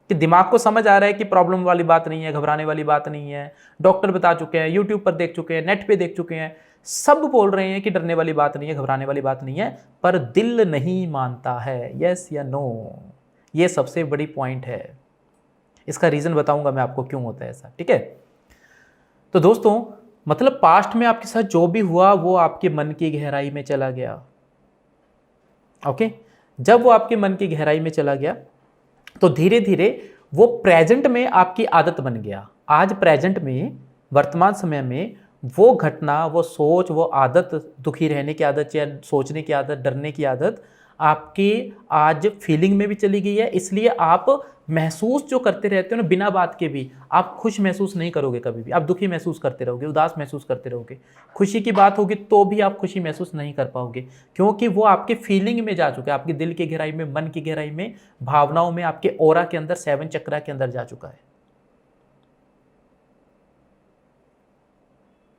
S1: कि दिमाग को समझ आ रहा है कि प्रॉब्लम वाली बात नहीं है, घबराने वाली बात नहीं है, डॉक्टर बता चुके हैं, यूट्यूब पर देख चुके हैं, नेट पे देख चुके हैं, सब बोल रहे हैं कि डरने वाली बात नहीं है, घबराने वाली बात नहीं है, पर दिल नहीं मानता है। यस या नो? ये सबसे बड़ी पॉइंट है। इसका रीज़न बताऊंगा मैं आपको क्यों होता है ऐसा, ठीक है। तो दोस्तों, मतलब पास्ट में आपके साथ जो भी हुआ वो आपके मन की गहराई में चला गया, ओके। जब वो आपके मन की गहराई में चला गया तो धीरे धीरे वो प्रेजेंट में आपकी आदत बन गया। आज प्रेजेंट में, वर्तमान समय में वो घटना, वो सोच, वो आदत, दुखी रहने की आदत या सोचने की आदत, डरने की आदत आपकी आज फीलिंग में भी चली गई है। इसलिए आप महसूस जो करते रहते हो ना बिना बात के भी, आप खुश महसूस नहीं करोगे कभी भी, आप दुखी महसूस करते रहोगे, उदास महसूस करते रहोगे। खुशी की बात होगी तो भी आप खुशी महसूस नहीं कर पाओगे, क्योंकि वो आपके फीलिंग में जा चुका है, आपके दिल की गहराई में, मन की गहराई में, भावनाओं में, आपके ऑरा के अंदर, 7 चक्रा के अंदर जा चुका है।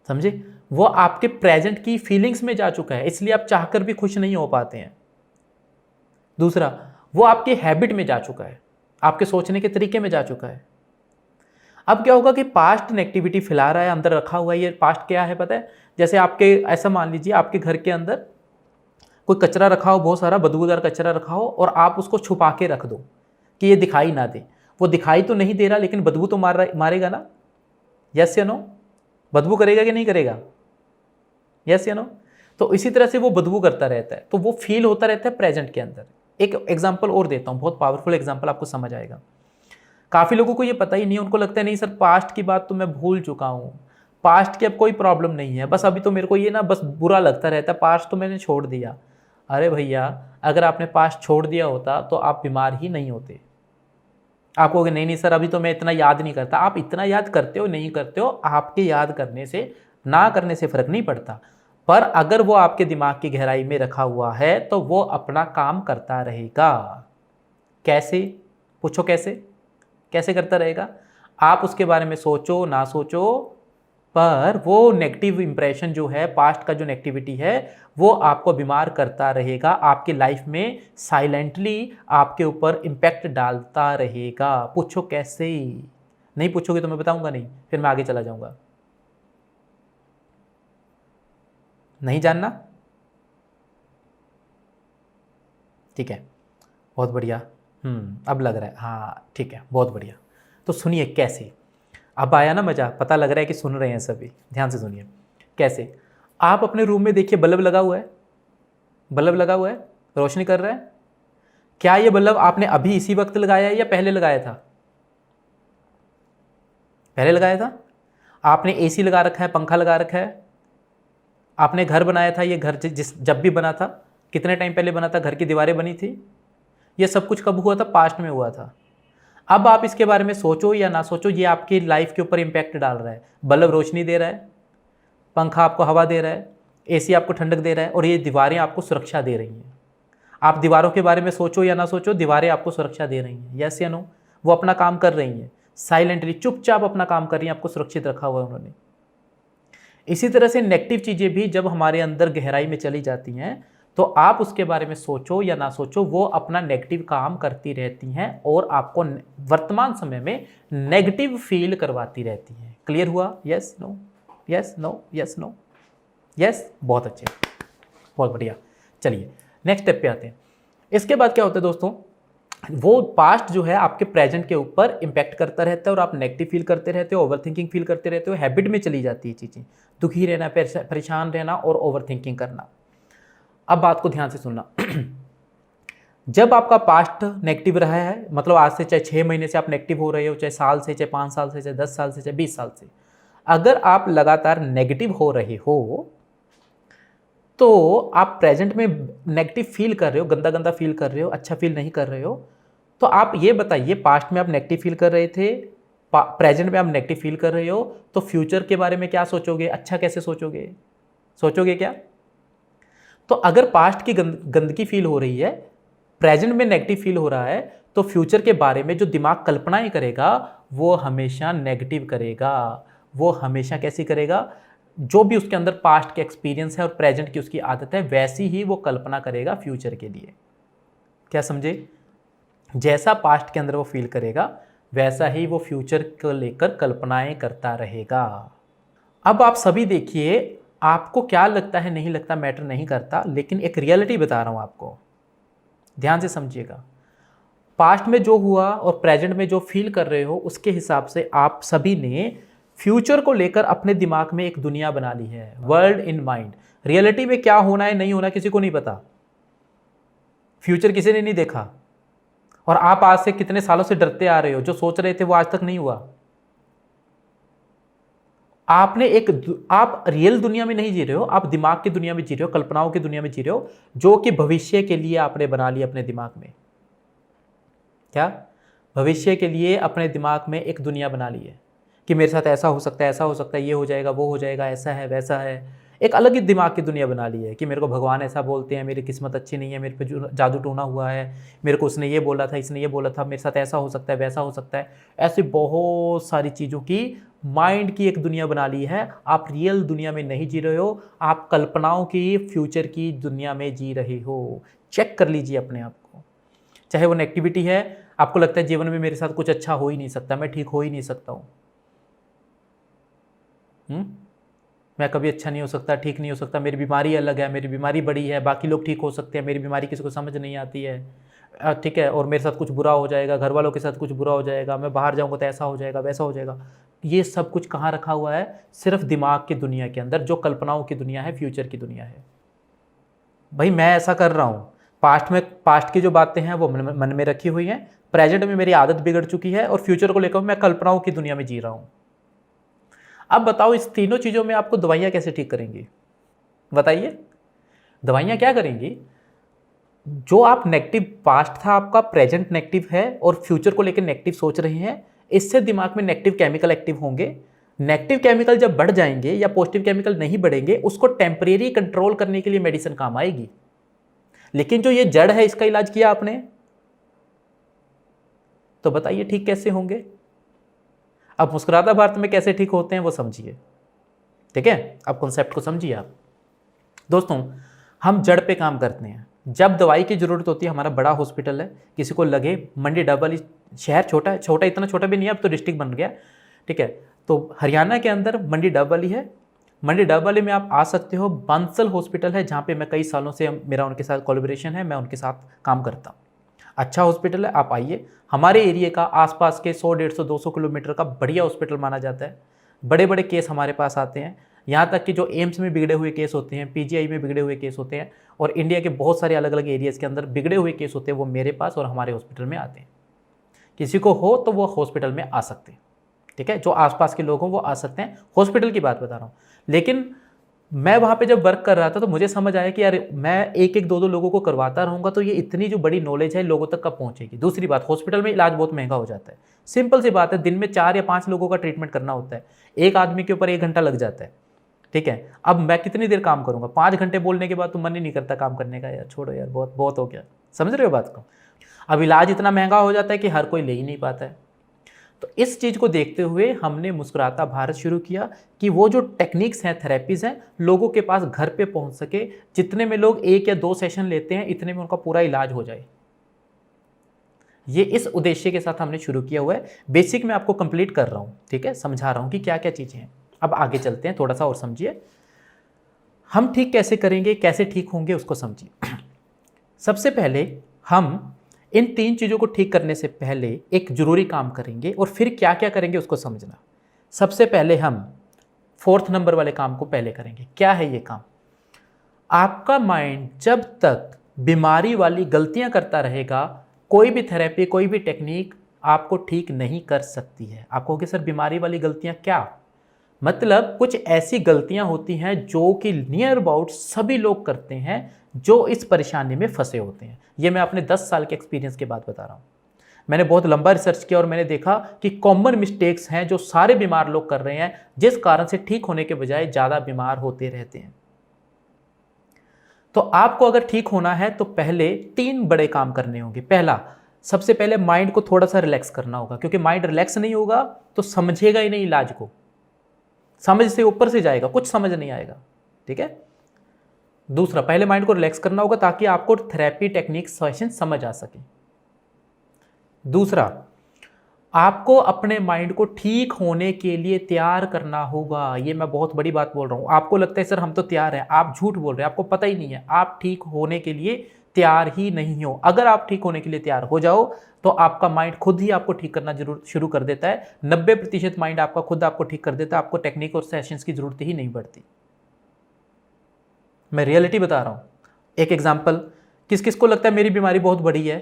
S1: समझे? वो आपके प्रेजेंट की फीलिंग्स में जा चुका है, इसलिए आप चाहकर भी खुश नहीं हो पाते हैं। दूसरा, वो आपके हैबिट में जा चुका है, आपके सोचने के तरीके में जा चुका है। अब क्या होगा कि पास्ट नेगेटिविटी फैला रहा है, अंदर रखा हुआ है। ये पास्ट क्या है पता है? जैसे आपके, ऐसा मान लीजिए आपके घर के अंदर कोई कचरा रखा हो, बहुत सारा बदबूदार कचरा रखा हो, और आप उसको छुपा के रख दो कि ये दिखाई ना दे। वो दिखाई तो नहीं दे रहा, लेकिन बदबू तो मारेगा ना? यस या नो? बदबू करेगा कि नहीं करेगा? यस या नो? तो इसी तरह से वो बदबू करता रहता है, तो वो फील होता रहता है प्रेजेंट के अंदर। एक एग्जाम्पल और देता हूँ, बहुत पावरफुल एग्जाम्पल, आपको समझ आएगा। काफ़ी लोगों को ये पता ही नहीं है, उनको लगता है नहीं सर पास्ट की बात तो मैं भूल चुका हूँ, पास्ट की अब कोई प्रॉब्लम नहीं है, बस अभी तो मेरे को ये ना बस बुरा लगता रहता है, पास्ट तो मैंने छोड़ दिया। अरे भैया, अगर आपने पास्ट छोड़ दिया होता तो आप बीमार ही नहीं होते। आप कहोगे नहीं नहीं सर अभी तो मैं इतना याद नहीं करता। आप इतना याद करते हो नहीं करते हो, आपके याद करने से ना करने से फ़र्क नहीं पड़ता, पर अगर वो आपके दिमाग की गहराई में रखा हुआ है तो वो अपना काम करता रहेगा। कैसे? पूछो कैसे? कैसे करता रहेगा? आप उसके बारे में सोचो ना सोचो, पर वो नेगेटिव इंप्रेशन जो है, पास्ट का जो नेगेटिविटी है, वो आपको बीमार करता रहेगा, आपकी लाइफ में साइलेंटली आपके ऊपर इम्पैक्ट डालता रहेगा। पूछो कैसे? नहीं पूछोगे तो मैं बताऊंगा नहीं, फिर मैं आगे चला जाऊंगा। नहीं जानना? ठीक है, बहुत बढ़िया। अब लग रहा है, हाँ ठीक है, बहुत बढ़िया। तो सुनिए कैसे। अब आया ना मज़ा? पता लग रहा है कि सुन रहे हैं सभी, ध्यान से सुनिए कैसे। आप अपने रूम में देखिए, बल्ब लगा हुआ है, बल्ब लगा हुआ है, रोशनी कर रहा है। क्या ये बल्ब आपने अभी इसी वक्त लगाया है या पहले लगाया था? पहले लगाया था। आपने एसी लगा रखा है, पंखा लगा रखा है, आपने घर बनाया था, ये घर जब भी बना था, कितने टाइम पहले बना था, घर की दीवारें बनी थी, ये सब कुछ कब हुआ था? पास्ट में हुआ था। अब आप इसके बारे में सोचो या ना सोचो, ये आपकी लाइफ के ऊपर इम्पैक्ट डाल रहा है। बल्ब रोशनी दे रहा है, पंखा आपको हवा दे रहा है, एसी आपको ठंडक दे रहा है, और ये दीवारें आपको सुरक्षा दे रही हैं। आप दीवारों के बारे में सोचो या ना सोचो, दीवारें आपको सुरक्षा दे रही हैं। यस या नो? वो अपना काम कर रही हैं, साइलेंटली चुपचाप अपना काम कर रही हैं, आपको सुरक्षित रखा हुआ है उन्होंने। इसी तरह से नेगेटिव चीज़ें भी जब हमारे अंदर गहराई में चली जाती हैं तो आप उसके बारे में सोचो या ना सोचो, वो अपना नेगेटिव काम करती रहती हैं और आपको वर्तमान समय में नेगेटिव फील करवाती रहती हैं। क्लियर हुआ? Yes no, yes no, yes no, yes, बहुत अच्छे, बहुत बढ़िया। चलिए नेक्स्ट स्टेप पे आते हैं। इसके बाद क्या होता है दोस्तों, वो पास्ट जो है आपके प्रेजेंट के ऊपर इंपैक्ट करता रहता है और आप नेगेटिव फील करते रहते हो, ओवर थिंकिंग फील करते रहते हो, हैबिट में चली जाती है चीज़ें, दुखी रहना, परेशान रहना और ओवर थिंकिंग करना। अब बात को ध्यान से सुनना। जब आपका पास्ट नेगेटिव रहा है, मतलब आज से चाहे 6 महीने से आप नेगेटिव हो रहे हो, चाहे साल से, चाहे 5 साल से, चाहे 10 साल से, चाहे 20 साल से, अगर आप लगातार नेगेटिव हो रहे हो तो आप प्रेजेंट में नेगेटिव फील कर रहे हो, गंदा गंदा फील कर रहे हो, अच्छा फील नहीं कर रहे हो। तो आप ये बताइए, पास्ट में आप नेगेटिव फील कर रहे थे, प्रेजेंट में आप नेगेटिव फील कर रहे हो, तो फ्यूचर के बारे में क्या सोचोगे? अच्छा कैसे सोचोगे? सोचोगे क्या? तो अगर पास्ट की गंदगी फील हो रही है, प्रेजेंट में नेगेटिव फील हो रहा है, तो फ्यूचर के बारे में जो दिमाग कल्पनाएं करेगा वो हमेशा नेगेटिव करेगा। वो हमेशा कैसी करेगा? जो भी उसके अंदर पास्ट के एक्सपीरियंस है और प्रेजेंट की उसकी आदत है, वैसी ही वो कल्पना करेगा फ्यूचर के लिए। क्या समझे? जैसा पास्ट के अंदर वो फील करेगा वैसा ही वो फ्यूचर को लेकर कल्पनाएं करता रहेगा। अब आप सभी देखिए, आपको क्या लगता है नहीं लगता मैटर नहीं करता, लेकिन एक रियलिटी बता रहा हूं आपको, ध्यान से समझिएगा। पास्ट में जो हुआ और प्रेजेंट में जो फील कर रहे हो, उसके हिसाब से आप सभी ने फ्यूचर को लेकर अपने दिमाग में एक दुनिया बना ली है, वर्ल्ड इन माइंड। रियलिटी में क्या होना है नहीं होना किसी को नहीं पता, फ्यूचर किसी ने नहीं देखा, और आप आज से कितने सालों से डरते आ रहे हो, जो सोच रहे थे वो आज तक नहीं हुआ। आप रियल दुनिया में नहीं जी रहे हो, आप दिमाग की दुनिया में जी रहे हो, कल्पनाओं की दुनिया में जी रहे हो, जो कि भविष्य के लिए आपने बना लिया अपने दिमाग में। क्या? भविष्य के लिए अपने दिमाग में एक दुनिया बना ली है कि मेरे साथ ऐसा हो सकता है, ऐसा हो सकता है, ये हो जाएगा, वो हो जाएगा, ऐसा है, वैसा है। एक अलग ही दिमाग की दुनिया बना ली है कि मेरे को भगवान ऐसा बोलते हैं, मेरी किस्मत अच्छी नहीं है, मेरे पे जो जादू टोना हुआ है, मेरे को उसने ये बोला था, इसने ये बोला था, मेरे साथ ऐसा हो सकता है, वैसा हो सकता है। ऐसी बहुत सारी चीज़ों की माइंड की एक दुनिया बना ली है। आप रियल दुनिया में नहीं जी रहे हो, आप कल्पनाओं की, फ्यूचर की दुनिया में जी रहे हो। चेक कर लीजिए अपने आप को। चाहे वो नेगेटिविटी है, आपको लगता है जीवन में मेरे साथ कुछ अच्छा हो ही नहीं सकता, मैं ठीक हो ही नहीं सकता हूँ, मैं कभी अच्छा नहीं हो सकता, ठीक नहीं हो सकता, मेरी बीमारी अलग है, मेरी बीमारी बड़ी है, बाकी लोग ठीक हो सकते हैं, मेरी बीमारी किसी को समझ नहीं आती है, ठीक है, और मेरे साथ कुछ बुरा हो जाएगा, घर वालों के साथ कुछ बुरा हो जाएगा, मैं बाहर जाऊंगा तो ऐसा हो जाएगा, वैसा हो जाएगा। ये सब कुछ कहाँ रखा हुआ है? सिर्फ दिमाग की दुनिया के अंदर, जो कल्पनाओं की दुनिया है, फ्यूचर की दुनिया है। भाई मैं ऐसा कर रहा हूँ, पास्ट की जो बातें हैं वो मन में रखी हुई हैं, प्रेजेंट में मेरी आदत बिगड़ चुकी है, और फ्यूचर को लेकर मैं कल्पनाओं की दुनिया में जी रहा हूँ। अब बताओ, इस तीनों चीज़ों में आपको दवाइयाँ कैसे ठीक करेंगी? बताइए, दवाइयाँ क्या करेंगी? जो आप नेगेटिव पास्ट था आपका, प्रेजेंट नेगेटिव है और फ्यूचर को लेकर नेगेटिव सोच रहे हैं, इससे दिमाग में नेगेटिव केमिकल एक्टिव होंगे। नेगेटिव केमिकल जब बढ़ जाएंगे या पॉजिटिव केमिकल नहीं बढ़ेंगे, उसको टेम्परेरी कंट्रोल करने के लिए मेडिसिन काम आएगी। लेकिन जो ये जड़ है, इसका इलाज किया आपने, तो बताइए ठीक कैसे होंगे? अब मुस्कुराता भारत में कैसे ठीक होते हैं वो समझिए, ठीक है? अब कॉन्सेप्ट को समझिए आप। दोस्तों, हम जड़ पे काम करते हैं। जब दवाई की ज़रूरत होती है, हमारा बड़ा हॉस्पिटल है, किसी को लगे मंडी डबल, शहर छोटा है, छोटा इतना छोटा भी नहीं है, अब तो डिस्ट्रिक्ट बन गया, ठीक है? तो हरियाणा के अंदर मंडी डबल है। मंडी डबल में आप आ सकते हो। बंसल हॉस्पिटल है, जहाँ पे मैं कई सालों से मेरा उनके साथ कोलैबोरेशन है, मैं उनके साथ काम करता हूँ। अच्छा हॉस्पिटल है, आप आइए। हमारे एरिया का आसपास के 100, 150, 200 किलोमीटर का बढ़िया हॉस्पिटल माना जाता है। बड़े बड़े केस हमारे पास आते हैं, यहाँ तक कि जो एम्स में बिगड़े हुए केस होते हैं, पीजीआई में बिगड़े हुए केस होते हैं, और इंडिया के बहुत सारे अलग अलग एरियाज़ के अंदर बिगड़े हुए केस होते हैं, वो मेरे पास और हमारे हॉस्पिटल में आते हैं। किसी को हो तो वो हॉस्पिटल में आ सकते हैं, ठीक है? जो आसपास के लोग हों वो आ सकते हैं, हॉस्पिटल की बात बता रहा हूँ। लेकिन मैं वहाँ पे जब वर्क कर रहा था तो मुझे समझ आया कि यार मैं एक एक दो लोगों को करवाता रहूँगा तो ये इतनी जो बड़ी नॉलेज है लोगों तक कब पहुँचेगी। दूसरी बात, हॉस्पिटल में इलाज बहुत महंगा हो जाता है। सिंपल सी बात है, दिन में 4 या 5 लोगों का ट्रीटमेंट करना होता है, एक आदमी के ऊपर 1 घंटा लग जाता है, ठीक है? अब मैं कितनी देर काम करूँगा? 5 घंटे बोलने के बाद तो मन ही नहीं करता काम करने का, यार छोड़ो यार, बहुत बहुत हो गया। समझ रहे हो बात को? अब इलाज इतना महंगा हो जाता है कि हर कोई ले ही नहीं पाता है। तो इस चीज़ को देखते हुए हमने मुस्कुराता भारत शुरू किया कि वो जो टेक्निक्स हैं, थेरेपीज़ हैं, लोगों के पास घर पे पहुंच सके। जितने में लोग 1 या 2 सेशन लेते हैं, इतने में उनका पूरा इलाज हो जाए। ये इस उद्देश्य के साथ हमने शुरू किया हुआ है। बेसिक मैं आपको कंप्लीट कर रहा हूँ, ठीक है, समझा रहा हूँ कि क्या क्या चीज़ें हैं। अब आगे चलते हैं, थोड़ा सा और समझिए। हम ठीक कैसे करेंगे, कैसे ठीक होंगे, उसको समझिए। सबसे पहले हम इन 3 चीज़ों को ठीक करने से पहले एक जरूरी काम करेंगे, और फिर क्या क्या करेंगे उसको समझना। सबसे पहले हम 4th नंबर वाले काम को पहले करेंगे। क्या है ये काम? आपका माइंड जब तक बीमारी वाली गलतियां करता रहेगा, कोई भी थेरेपी, कोई भी टेक्निक आपको ठीक नहीं कर सकती है। आप कहोगे सर बीमारी वाली गलतियां क्या? मतलब कुछ ऐसी गलतियां होती हैं जो कि नियर अबाउट सभी लोग करते हैं, जो इस परेशानी में फंसे होते हैं। ये मैं अपने 10 साल के एक्सपीरियंस के बाद बता रहा हूँ। मैंने बहुत लंबा रिसर्च किया और मैंने देखा कि कॉमन मिस्टेक्स हैं जो सारे बीमार लोग कर रहे हैं, जिस कारण से ठीक होने के बजाय ज़्यादा बीमार होते रहते हैं। तो आपको अगर ठीक होना है तो पहले 3 बड़े काम करने होंगे। पहला, सबसे पहले माइंड को थोड़ा सा रिलैक्स करना होगा, क्योंकि माइंड रिलैक्स नहीं होगा तो समझेगा ही नहीं इलाज को। समझ से ऊपर से जाएगा, कुछ समझ नहीं आएगा, ठीक है। दूसरा, पहले माइंड को रिलैक्स करना होगा ताकि आपको थेरेपी टेक्निक सेशन समझ आ सके। दूसरा, आपको अपने माइंड को ठीक होने के लिए तैयार करना होगा। ये मैं बहुत बड़ी बात बोल रहा हूं। आपको लगता है सर हम तो तैयार हैं, आप झूठ बोल रहे हैं, आपको पता ही नहीं है, आप ठीक होने के लिए तैयार ही नहीं हो। अगर आप ठीक होने के लिए तैयार हो जाओ तो आपका माइंड खुद ही आपको ठीक करना जरूर शुरू कर देता है। 90% माइंड आपका खुद आपको ठीक कर देता है, आपको टेक्निक और सेशंस की जरूरत ही नहीं पड़ती। मैं रियलिटी बता रहा हूं। एक एग्जाम्पल, किस किस को लगता है मेरी बीमारी बहुत बड़ी है?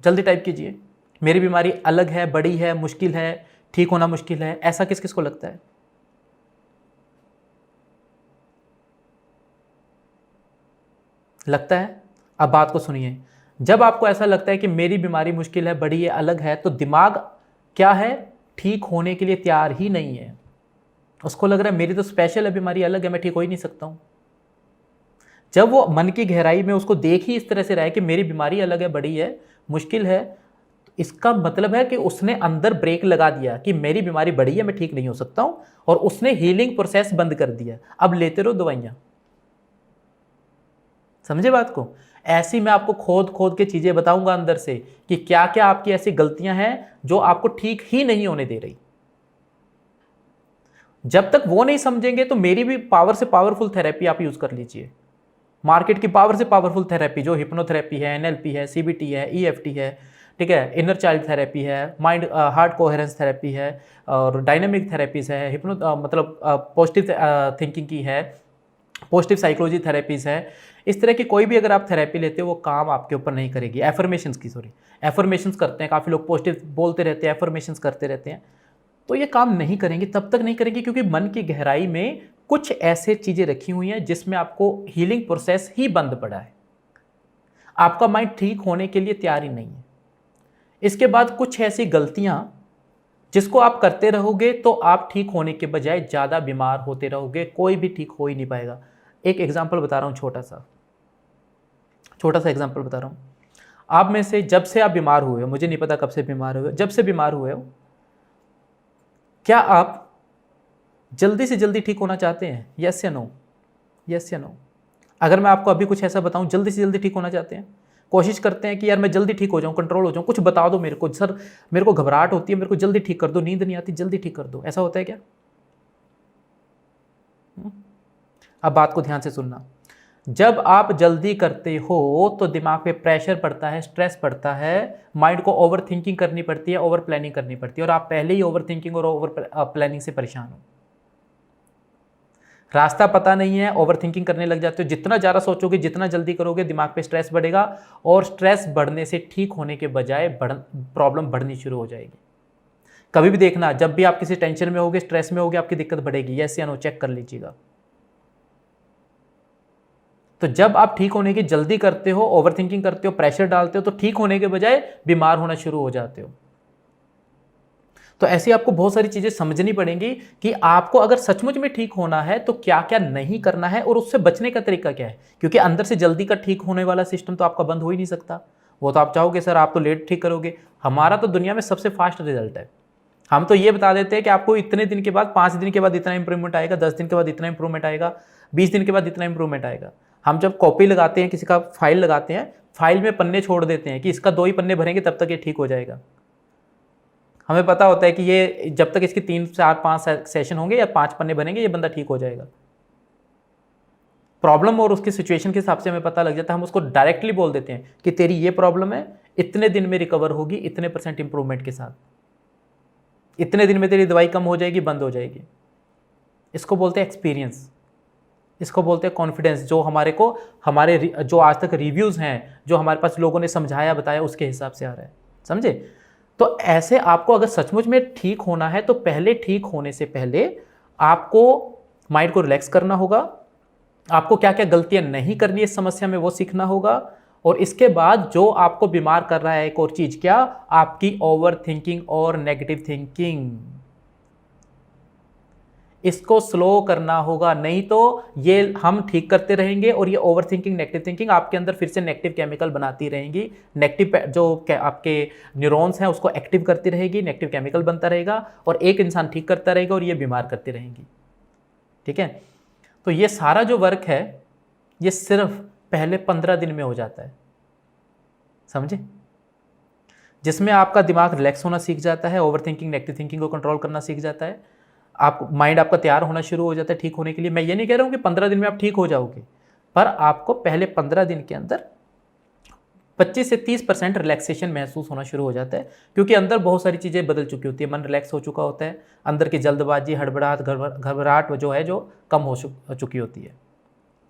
S1: जल्दी टाइप कीजिए। मेरी बीमारी अलग है, बड़ी है, मुश्किल है, ठीक होना मुश्किल है, ऐसा किस किस को लगता है? लगता है? अब बात को सुनिए। जब आपको ऐसा लगता है कि मेरी बीमारी मुश्किल है, बड़ी है, अलग है, तो दिमाग क्या है? ठीक होने के लिए तैयार ही नहीं है। उसको लग रहा है मेरी तो स्पेशल है, बीमारी अलग है, मैं ठीक हो ही नहीं सकता हूं। जब वो मन की गहराई में उसको देख ही इस तरह से रहा है कि मेरी बीमारी अलग है, बड़ी है, मुश्किल है, तो इसका मतलब है कि उसने अंदर ब्रेक लगा दिया कि मेरी बीमारी बड़ी है, मैं ठीक नहीं हो सकता हूं, और उसने हीलिंग प्रोसेस बंद कर दिया। अब लेते रहो दवाइयां। समझे बात को? ऐसी मैं आपको खोद खोद के चीजें बताऊंगा अंदर से कि क्या क्या आपकी ऐसी गलतियां हैं जो आपको ठीक ही नहीं होने दे रही। जब तक वो नहीं समझेंगे तो मेरी भी पावर से पावरफुल थेरेपी आप यूज कर लीजिए। मार्केट की पावर से पावरफुल थेरेपी जो हिप्नोथेरेपी है, एनएलपी है, सीबीटी है, ईएफटी है, ठीक है, इनर चाइल्ड थेरेपी है, माइंड हार्ट कोहेरेंस थेरेपी है, और डायनामिक थेरेपीज है, मतलब पॉजिटिव थिंकिंग की है, पॉजिटिव साइकोलॉजी थेरेपीज है। इस तरह की कोई भी अगर आप थेरेपी लेते हो वो काम आपके ऊपर नहीं करेगी। एफर्मेशंस करते हैं काफ़ी लोग, पॉजिटिव बोलते रहते हैं, एफर्मेशंस करते रहते हैं, तो ये काम नहीं करेंगे। तब तक नहीं करेंगे क्योंकि मन की गहराई में कुछ ऐसे चीज़ें रखी हुई हैं जिसमें आपको हीलिंग प्रोसेस ही बंद पड़ा है। आपका माइंड ठीक होने के लिए तैयार ही नहीं है। इसके बाद कुछ ऐसी गलतियां जिसको आप करते रहोगे तो आप ठीक होने के बजाय ज़्यादा बीमार होते रहोगे, कोई भी ठीक हो ही नहीं पाएगा। एक एग्जाम्पल बता रहा हूँ, छोटा सा एग्जाम्पल बता रहा हूँ। आप में से जब से आप बीमार हुए हो, मुझे नहीं पता कब से बीमार हुए हो, जब से बीमार हुए हो, क्या आप जल्दी से जल्दी ठीक होना चाहते हैं? यस या नो? यस या नो? अगर मैं आपको अभी कुछ ऐसा बताऊं, जल्दी से जल्दी ठीक होना चाहते हैं, कोशिश करते हैं कि यार मैं जल्दी ठीक हो जाऊं, कंट्रोल हो जाऊं, कुछ बता दो मेरे को, सर मेरे को घबराहट होती है, मेरे को जल्दी ठीक कर दो, नींद नहीं आती, जल्दी ठीक कर दो, ऐसा होता है क्या? अब बात को ध्यान से सुनना। जब आप जल्दी करते हो तो दिमाग पे प्रेशर पड़ता है, स्ट्रेस पड़ता है, माइंड को ओवर थिंकिंग करनी पड़ती है, ओवर प्लानिंग करनी पड़ती है, और आप पहले ही ओवर थिंकिंग और ओवर प्लानिंग से परेशान हो। रास्ता पता नहीं है, ओवर थिंकिंग करने लग जाते हो। जितना ज़्यादा सोचोगे, जितना जल्दी करोगे, दिमाग पे स्ट्रेस बढ़ेगा, और स्ट्रेस बढ़ने से ठीक होने के बजाय प्रॉब्लम बढ़नी शुरू हो जाएगी। कभी भी देखना, जब भी आप किसी टेंशन में होगे, स्ट्रेस में होगे, आपकी दिक्कत बढ़ेगी। यस या नो? चेक कर लीजिएगा। तो जब आप ठीक होने की जल्दी करते हो, ओवर थिंकिंग करते हो, प्रेशर डालते हो, तो ठीक होने के बजाय बीमार होना शुरू हो जाते हो। तो ऐसी आपको बहुत सारी चीजें समझनी पड़ेंगी कि आपको अगर सचमुच में ठीक होना है तो क्या क्या नहीं करना है और उससे बचने का तरीका क्या है, क्योंकि अंदर से जल्दी का ठीक होने वाला सिस्टम तो आपका बंद हो ही नहीं सकता। वो तो आप चाहोगे सर आप तो लेट ठीक करोगे, हमारा तो दुनिया में सबसे फास्ट रिजल्ट है। हम तो ये बता देते हैं कि आपको इतने दिन के बाद, 5 दिन के बाद इतना इंप्रूवमेंट आएगा, 10 दिन के बाद इतना इंप्रूवमेंट आएगा, 20 दिन के बाद इतना इंप्रूवमेंट आएगा। हम जब कॉपी लगाते हैं, किसी का फाइल लगाते हैं, फाइल में पन्ने छोड़ देते हैं कि इसका 2 ही पन्ने भरेंगे तब तक ये ठीक हो जाएगा। हमें पता होता है कि ये जब तक इसके 3 4 5 सेशन होंगे या 5 पन्ने भरेंगे ये बंदा ठीक हो जाएगा। प्रॉब्लम और उसकी सिचुएशन के हिसाब से हमें पता लग जाता है, हम उसको डायरेक्टली बोल देते हैं कि तेरी ये प्रॉब्लम है, इतने दिन में रिकवर होगी, इतने % इंप्रूवमेंट के साथ, इतने दिन में तेरी दवाई कम हो जाएगी, बंद हो जाएगी। इसको बोलते हैं एक्सपीरियंस, इसको बोलते हैं कॉन्फिडेंस, जो हमारे जो आज तक रिव्यूज़ हैं, जो हमारे पास लोगों ने समझाया बताया उसके हिसाब से आ रहा है, समझे। तो ऐसे आपको अगर सचमुच में ठीक होना है तो पहले ठीक होने से पहले आपको माइंड को रिलैक्स करना होगा, आपको क्या क्या गलतियां नहीं करनी है इस समस्या में वो सीखना होगा, और इसके बाद जो आपको बीमार कर रहा है एक और चीज क्या, आपकी ओवर थिंकिंग और नेगेटिव थिंकिंग, इसको स्लो करना होगा। नहीं तो ये हम ठीक करते रहेंगे और ये ओवर थिंकिंग नेगेटिव थिंकिंग आपके अंदर फिर से नेगेटिव केमिकल बनाती रहेंगी, नेगेटिव जो आपके न्यूरॉन्स हैं उसको एक्टिव करती रहेगी, नेगेटिव केमिकल बनता रहेगा और एक इंसान ठीक करता रहेगा और ये बीमार करती रहेंगी। ठीक है, तो ये सारा जो वर्क है ये सिर्फ पहले 15 दिन में हो जाता है, समझे, जिसमें आपका दिमाग रिलैक्स होना सीख जाता है, ओवर थिंकिंग नेगेटिव थिंकिंग को कंट्रोल करना सीख जाता है, आप माइंड आपका तैयार होना शुरू हो जाता है ठीक होने के लिए। मैं ये नहीं कह रहा हूँ कि 15 दिन में आप ठीक हो जाओगे, पर आपको पहले 15 दिन के अंदर 25 से 30% रिलैक्सेशन महसूस होना शुरू हो जाता है, क्योंकि अंदर बहुत सारी चीज़ें बदल चुकी होती है, मन रिलैक्स हो चुका होता है, अंदर की जल्दबाजी हड़बड़ाहट घबराहट जो है जो कम हो चुकी होती है,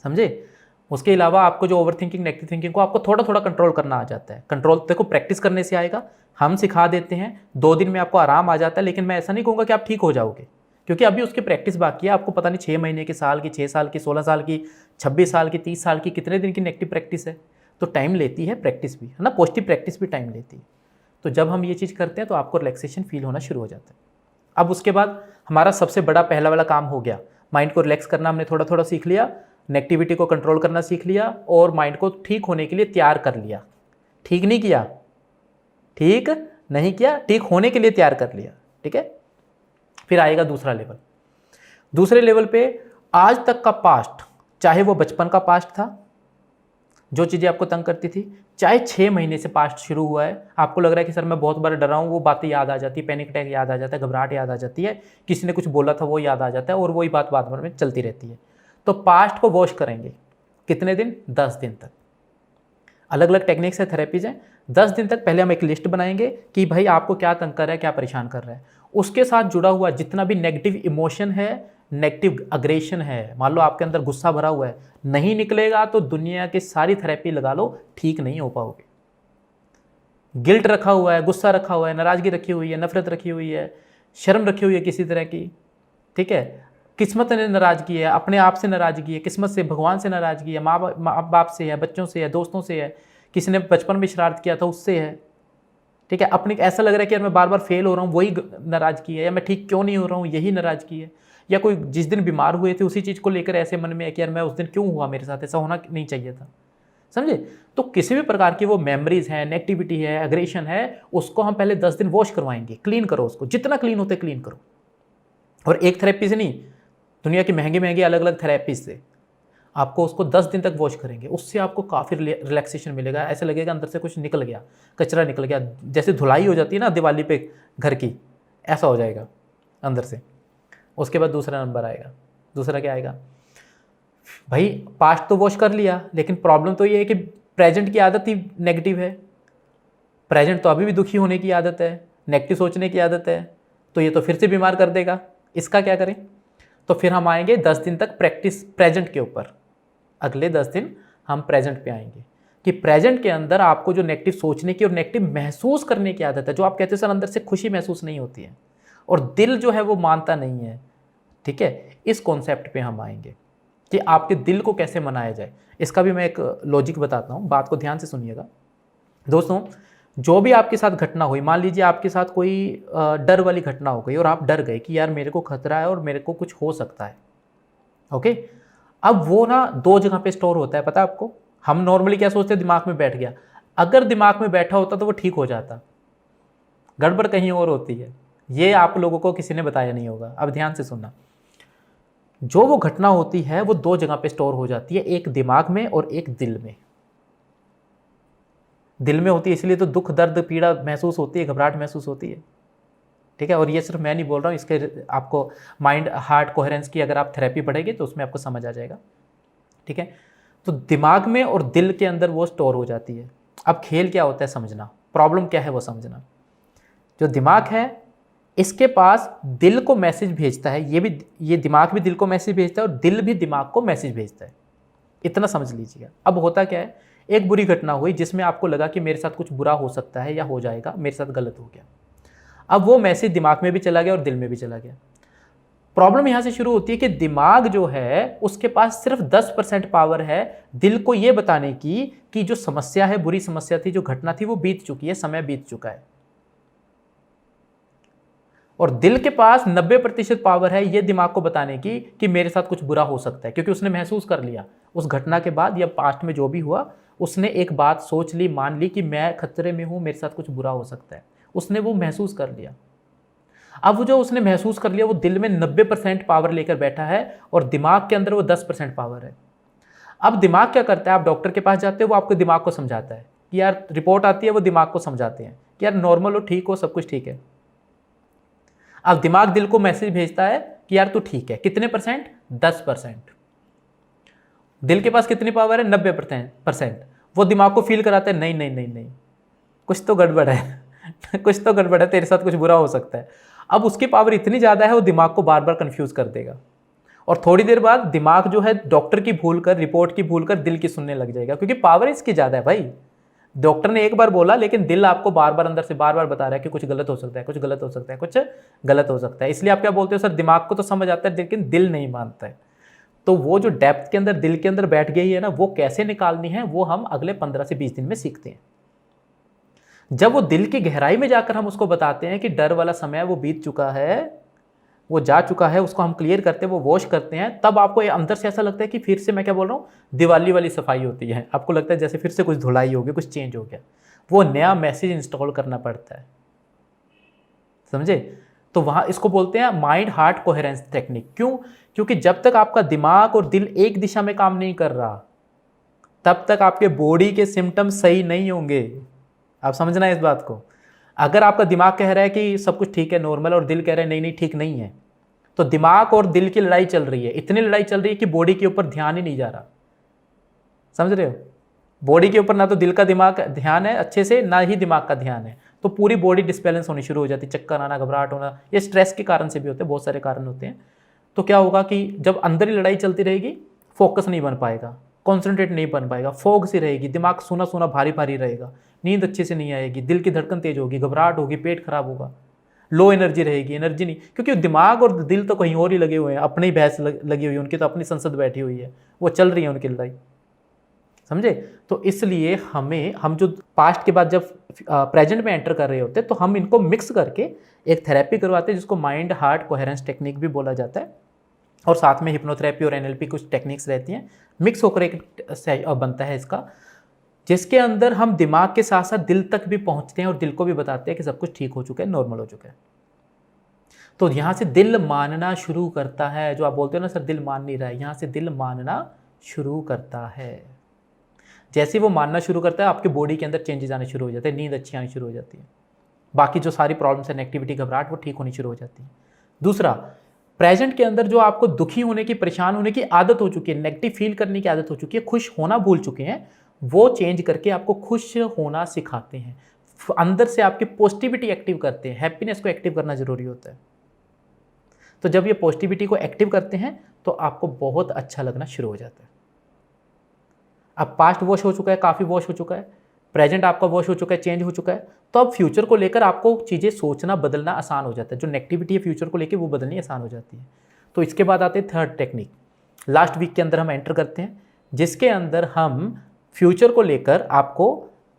S1: समझे। उसके अलावा आपको जो ओवर थिंकिंग नेगेटिव थिंकिंग को आपको थोड़ा थोड़ा कंट्रोल करना आ जाता है। कंट्रोल देखो प्रैक्टिस करने से आएगा, हम सिखा देते हैं, 2 दिन में आपको आराम आ जाता है, लेकिन मैं ऐसा नहीं कहूँगा कि आप ठीक हो जाओगे, क्योंकि अभी उसकी प्रैक्टिस बाकी है। आपको पता नहीं 6 महीने की, साल की, 6 साल की, 16 साल की, 26 साल की, 30 साल की, कितने दिन की नेगेटिव प्रैक्टिस है, तो टाइम लेती है प्रैक्टिस भी, है ना, पॉजिटिव प्रैक्टिस भी टाइम लेती है। तो जब हम ये चीज़ करते हैं तो आपको रिलैक्सेशन फील होना शुरू हो जाता है। अब उसके बाद हमारा सबसे बड़ा पहला वाला काम हो गया, माइंड को रिलैक्स करना हमने थोड़ा थोड़ा सीख लिया, नेगेटिविटी को कंट्रोल करना सीख लिया और माइंड को ठीक होने के लिए तैयार कर लिया। ठीक नहीं किया, ठीक नहीं किया, ठीक होने के लिए तैयार कर लिया। ठीक है, फिर आएगा दूसरा लेवल। दूसरे लेवल पे आज तक का पास्ट, चाहे वो बचपन का पास्ट था जो चीज़ें आपको तंग करती थी, चाहे 6 महीने से पास्ट शुरू हुआ है, आपको लग रहा है कि सर मैं बहुत बार डरा हूँ, वो बातें याद आ जाती है, पैनिक अटैक याद आ जाता है, घबराहट याद आ जाती है, किसी ने कुछ बोला था वो याद आ जाता है और वही बात बार में चलती रहती है। तो पास्ट को वॉश करेंगे कितने दिन, 10 दिन तक। अलग अलग टेक्निक्स है, थेरेपीज हैं। 10 दिन तक पहले हम एक लिस्ट बनाएंगे कि भाई आपको क्या तंग कर रहा है, क्या परेशान कर रहा है, उसके साथ जुड़ा हुआ जितना भी नेगेटिव इमोशन है, नेगेटिव अग्रेशन है, मान लो आपके अंदर गुस्सा भरा हुआ है, नहीं निकलेगा तो दुनिया की सारी थेरेपी लगा लो, ठीक नहीं हो पाओगे। गिल्ट रखा हुआ है, गुस्सा रखा हुआ है, नाराजगी रखी हुई है, नफरत रखी हुई है, शर्म रखी हुई है किसी तरह की, ठीक है, किस्मत ने नाराजगी है, अपने आप से नाराजगी है, किस्मत से, भगवान से नाराजगी है, माँ बाप से है, बच्चों से है, दोस्तों से है, किसी ने बचपन में शरारत किया था उससे है, ठीक है, अपने ऐसा लग रहा है कि यार मैं बार बार फेल हो रहा हूँ, वही नाराजगी है, या मैं ठीक क्यों नहीं हो रहा हूँ, यही नाराजगी है, या कोई जिस दिन बीमार हुए थे उसी चीज़ को लेकर ऐसे मन में है कि यार मैं उस दिन क्यों हुआ, मेरे साथ ऐसा होना नहीं चाहिए था, समझे। तो किसी भी प्रकार की वो मेमोरीज है, नेगेटिविटी है, एग्रेशन है, उसको हम पहले 10 दिन वॉश करवाएंगे, क्लीन करो उसको, जितना क्लीन होते क्लीन करो। और एक थेरेपी से नहीं, दुनिया की महंगी महंगी अलग अलग थेरेपी से आपको उसको 10 दिन तक वॉश करेंगे, उससे आपको काफ़ी रिलैक्सेशन मिलेगा। ऐसे लगेगा अंदर से कुछ निकल गया, कचरा निकल गया, जैसे धुलाई हो जाती है ना दिवाली पे घर की, ऐसा हो जाएगा अंदर से। उसके बाद दूसरा नंबर आएगा, दूसरा क्या आएगा, भाई पास्ट तो वॉश कर लिया, लेकिन प्रॉब्लम तो ये है कि प्रेजेंट की आदत ही नेगेटिव है, प्रेजेंट तो अभी भी दुखी होने की आदत है, नेगेटिव सोचने की आदत है, तो ये तो फिर से बीमार कर देगा, इसका क्या करें। तो फिर हम आएंगे 10 दिन तक प्रैक्टिस प्रेजेंट के ऊपर। अगले 10 दिन हम प्रेजेंट पे आएंगे कि प्रेजेंट के अंदर आपको जो नेगेटिव सोचने की और नेगेटिव महसूस करने की आदत है, जो आप कहते हो सर अंदर से खुशी महसूस नहीं होती है और दिल जो है वो मानता नहीं है, ठीक है, इस कॉन्सेप्ट पे हम आएंगे कि आपके दिल को कैसे मनाया जाए। इसका भी मैं एक लॉजिक बताता हूँ, बात को ध्यान से सुनिएगा दोस्तों। जो भी आपके साथ घटना हुई, मान लीजिए आपके साथ कोई डर वाली घटना हो गई और आप डर गए कि यार मेरे को खतरा है और मेरे को कुछ हो सकता है, ओके। अब वो ना 2 जगह पे स्टोर होता है, पता है आपको। हम नॉर्मली क्या सोचते हैं, दिमाग में बैठ गया, अगर दिमाग में बैठा होता तो वो ठीक हो जाता, गड़बड़ कहीं और होती है। ये आप लोगों को किसी ने बताया नहीं होगा। अब ध्यान से सुनना, जो वो घटना होती है वो दो जगह पे स्टोर हो जाती है, एक दिमाग में और एक दिल में। दिल में होती है इसलिए तो दुख दर्द पीड़ा महसूस होती है, घबराहट महसूस होती है, ठीक है। और ये सिर्फ मैं नहीं बोल रहा हूँ, इसके आपको माइंड हार्ट कोहेरेंस की अगर आप थेरेपी पढ़ेंगे तो उसमें आपको समझ आ जाएगा, ठीक है। तो दिमाग में और दिल के अंदर वो स्टोर हो जाती है। अब खेल क्या होता है समझना, प्रॉब्लम क्या है वो समझना। जो दिमाग है इसके पास दिल को मैसेज भेजता है, ये दिमाग भी दिल को मैसेज भेजता है और दिल भी दिमाग को मैसेज भेजता है, इतना समझ लीजिएगा। अब होता क्या है, एक बुरी घटना हुई जिसमें आपको लगा कि मेरे साथ कुछ बुरा हो सकता है या हो जाएगा, मेरे साथ गलत हो गया। अब वो मैसेज दिमाग में भी चला गया और दिल में भी चला गया। प्रॉब्लम यहां से शुरू होती है कि दिमाग जो है उसके पास सिर्फ 10% पावर है दिल को ये बताने की कि जो समस्या है, बुरी समस्या थी, जो घटना थी वो बीत चुकी है, समय बीत चुका है। और दिल के पास 90% पावर है ये दिमाग को बताने की कि मेरे साथ कुछ बुरा हो सकता है, क्योंकि उसने महसूस कर लिया उस घटना के बाद या पास्ट में जो भी हुआ, उसने एक बात सोच ली, मान ली कि मैं खतरे में हूं, मेरे साथ कुछ बुरा हो सकता है, उसने वो महसूस कर लिया। अब वो जो उसने महसूस कर लिया वो दिल में 90% पावर लेकर बैठा है और दिमाग के अंदर वो 10% पावर है। अब दिमाग क्या करता है, आप डॉक्टर के पास जाते हो, वो आपको दिमाग को समझाता है कि यार, रिपोर्ट आती है, वो दिमाग को समझाते हैं कि यार नॉर्मल हो, ठीक हो, सब कुछ ठीक है। अब दिमाग दिल को मैसेज भेजता है कि यार तू ठीक है, कितने परसेंट, 10%। दिल के पास कितनी पावर है, 90%। वो दिमाग को फील कराता है, नहीं नहीं नहीं नहीं, कुछ तो गड़बड़ है कुछ तो गड़बड़ है, तेरे साथ कुछ बुरा हो सकता है। अब उसकी पावर इतनी ज़्यादा है वो दिमाग को बार बार कंफ्यूज कर देगा और थोड़ी देर बाद दिमाग जो है डॉक्टर की भूल कर, रिपोर्ट की भूल कर दिल की सुनने लग जाएगा, क्योंकि पावर इसकी ज़्यादा है भाई। डॉक्टर ने एक बार बोला लेकिन दिल आपको बार बार अंदर से बार बार बता रहा है कि कुछ गलत हो सकता है, कुछ गलत हो सकता है, कुछ गलत हो सकता है। इसलिए आप क्या बोलते हो, सर दिमाग को तो समझ आता है लेकिन दिल नहीं मानता है। तो वो जो डेप्थ के अंदर दिल के अंदर बैठ गई है ना, वो कैसे निकालनी है वो हम अगले 15 से 20 दिन में सीखते हैं। जब वो दिल की गहराई में जाकर हम उसको बताते हैं कि डर वाला समय वो बीत चुका है, वो जा चुका है, उसको हम क्लियर करते हैं, वो वॉश करते हैं, तब आपको अंदर से ऐसा लगता है कि फिर से, मैं क्या बोल रहा हूँ, दिवाली वाली सफाई होती है। आपको लगता है जैसे फिर से कुछ धुलाई हो गई, कुछ चेंज हो गया, वो नया मैसेज इंस्टॉल करना पड़ता है, समझे। तो वहाँ इसको बोलते हैं माइंड हार्ट कोहेरेंस टेक्निक। क्यों? क्योंकि जब तक आपका दिमाग और दिल एक दिशा में काम नहीं कर रहा तब तक आपके बॉडी के सिम्टम्स सही नहीं होंगे। आप समझना है इस बात को। अगर आपका दिमाग कह रहा है कि सब कुछ ठीक है, नॉर्मल, और दिल कह रहा है नहीं नहीं ठीक नहीं है, तो दिमाग और दिल की लड़ाई चल रही है। इतनी लड़ाई चल रही है कि बॉडी के ऊपर ध्यान ही नहीं जा रहा, समझ रहे हो। बॉडी के ऊपर ना तो दिल का दिमाग ध्यान है अच्छे से, ना ही दिमाग का ध्यान है, तो पूरी बॉडी डिसबैलेंस होनी शुरू हो जाती है, चक्कर आना, घबराहट होना। ये स्ट्रेस के कारण से भी होते हैं, बहुत सारे कारण होते हैं। तो क्या होगा कि जब अंदर ही लड़ाई चलती रहेगी, फोकस नहीं बन पाएगा, कॉन्सेंट्रेट नहीं बन पाएगा, फोग सी रहेगी, दिमाग सूना सूना भारी भारी रहेगा, नींद अच्छे से नहीं आएगी, दिल की धड़कन तेज होगी, घबराहट होगी, पेट खराब होगा, लो एनर्जी रहेगी, एनर्जी नहीं, क्योंकि दिमाग और दिल तो कहीं और ही लगे हुए हैं, अपनी ही बहस लगी हुई है, उनकी तो अपनी संसद बैठी हुई है, वो चल रही है उनकी लड़ाई, समझे। तो इसलिए हम जो पास्ट के बाद जब प्रेजेंट में एंटर कर रहे होते हैं तो हम इनको मिक्स करके एक थेरेपी करवाते हैं जिसको माइंड हार्ट कोहेरेंस टेक्निक भी बोला जाता है, और साथ में हिप्नोथेरेपी और एनएलपी कुछ टेक्निक्स रहती हैं, मिक्स होकर एक बनता है इसका, जिसके अंदर हम दिमाग के साथ साथ दिल तक भी पहुंचते हैं और दिल को भी बताते हैं कि सब कुछ ठीक हो चुका है, नॉर्मल हो चुका है। तो यहाँ से दिल मानना शुरू करता है। जो आप बोलते हो ना सर दिल मान नहीं रहा है, यहाँ से दिल मानना शुरू करता है। जैसे वो मानना शुरू करता है आपके बॉडी के अंदर चेंजेस आने शुरू हो जाते हैं, नींद अच्छी आनी शुरू हो जाती है, बाकी जो सारी प्रॉब्लम्स है, नेगेटिविटी, घबराहट, वो ठीक होनी शुरू हो जाती है। दूसरा, प्रेजेंट के अंदर जो आपको दुखी होने की, परेशान होने की आदत हो चुकी है, नेगेटिव फील करने की आदत हो चुकी है, खुश होना भूल चुके हैं, वो चेंज करके आपको खुश होना सिखाते हैं, अंदर से आपकी पॉजिटिविटी एक्टिव करते हैं। हैप्पीनेस को एक्टिव करना जरूरी होता है। तो जब ये पॉजिटिविटी को एक्टिव करते हैं तो आपको बहुत अच्छा लगना शुरू हो जाता है। अब पास्ट वॉश हो चुका है, काफ़ी वॉश हो चुका है, प्रेजेंट आपका वॉश हो चुका है, चेंज हो चुका है, तो अब फ्यूचर को लेकर आपको चीज़ें सोचना, बदलना आसान हो जाता है। जो नेगेटिविटी है फ्यूचर को लेकर वो बदलनी आसान हो जाती है। तो इसके बाद आते हैं थर्ड टेक्निक, लास्ट वीक के अंदर हम एंटर करते हैं, जिसके अंदर हम फ्यूचर को लेकर आपको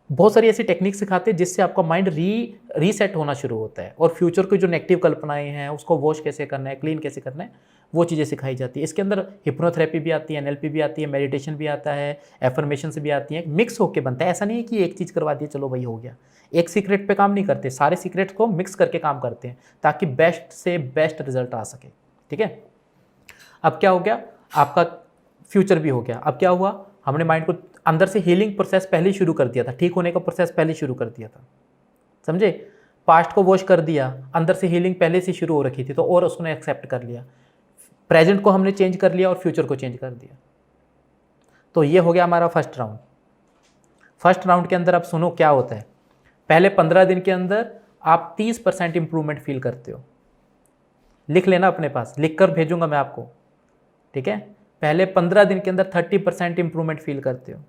S1: बहुत सारी ऐसी टेक्निक सिखाते हैं जिससे आपका माइंड रीसेट होना शुरू होता है, और फ्यूचर की जो नेगेटिव कल्पनाएं हैं उसको वॉश कैसे करना है, क्लीन कैसे करना है, वो चीज़ें सिखाई जाती है। इसके अंदर हिप्नोथेरेपी भी आती है, एनएलपी भी आती है, मेडिटेशन भी आता है, एफर्मेशन भी आती है, मिक्स होकर बनता है। ऐसा नहीं है कि एक चीज़ करवा दिए चलो वही हो गया। एक सीक्रेट पे काम नहीं करते, सारे सीक्रेट्स को मिक्स करके काम करते हैं ताकि बेस्ट से बेस्ट रिजल्ट आ सके। ठीक है, अब क्या हो गया, आपका फ्यूचर भी हो गया। अब क्या हुआ, हमने माइंड को अंदर से हीलिंग प्रोसेस पहले ही शुरू कर दिया था, ठीक होने का प्रोसेस पहले ही शुरू कर दिया था, समझे। पास्ट को वॉश कर दिया, अंदर से हीलिंग पहले से शुरू हो रखी थी, तो और उसने एक्सेप्ट कर लिया। प्रेजेंट को हमने चेंज कर लिया और फ्यूचर को चेंज कर दिया। तो ये हो गया हमारा फर्स्ट राउंड। फर्स्ट राउंड के अंदर अब सुनो क्या होता है। पहले 15 दिन के अंदर आप 30% इंप्रूवमेंट फील करते हो। लिख लेना अपने पास, लिख कर भेजूंगा मैं आपको, ठीक है। पहले 15 दिन के अंदर 30% इंप्रूवमेंट फील करते हो।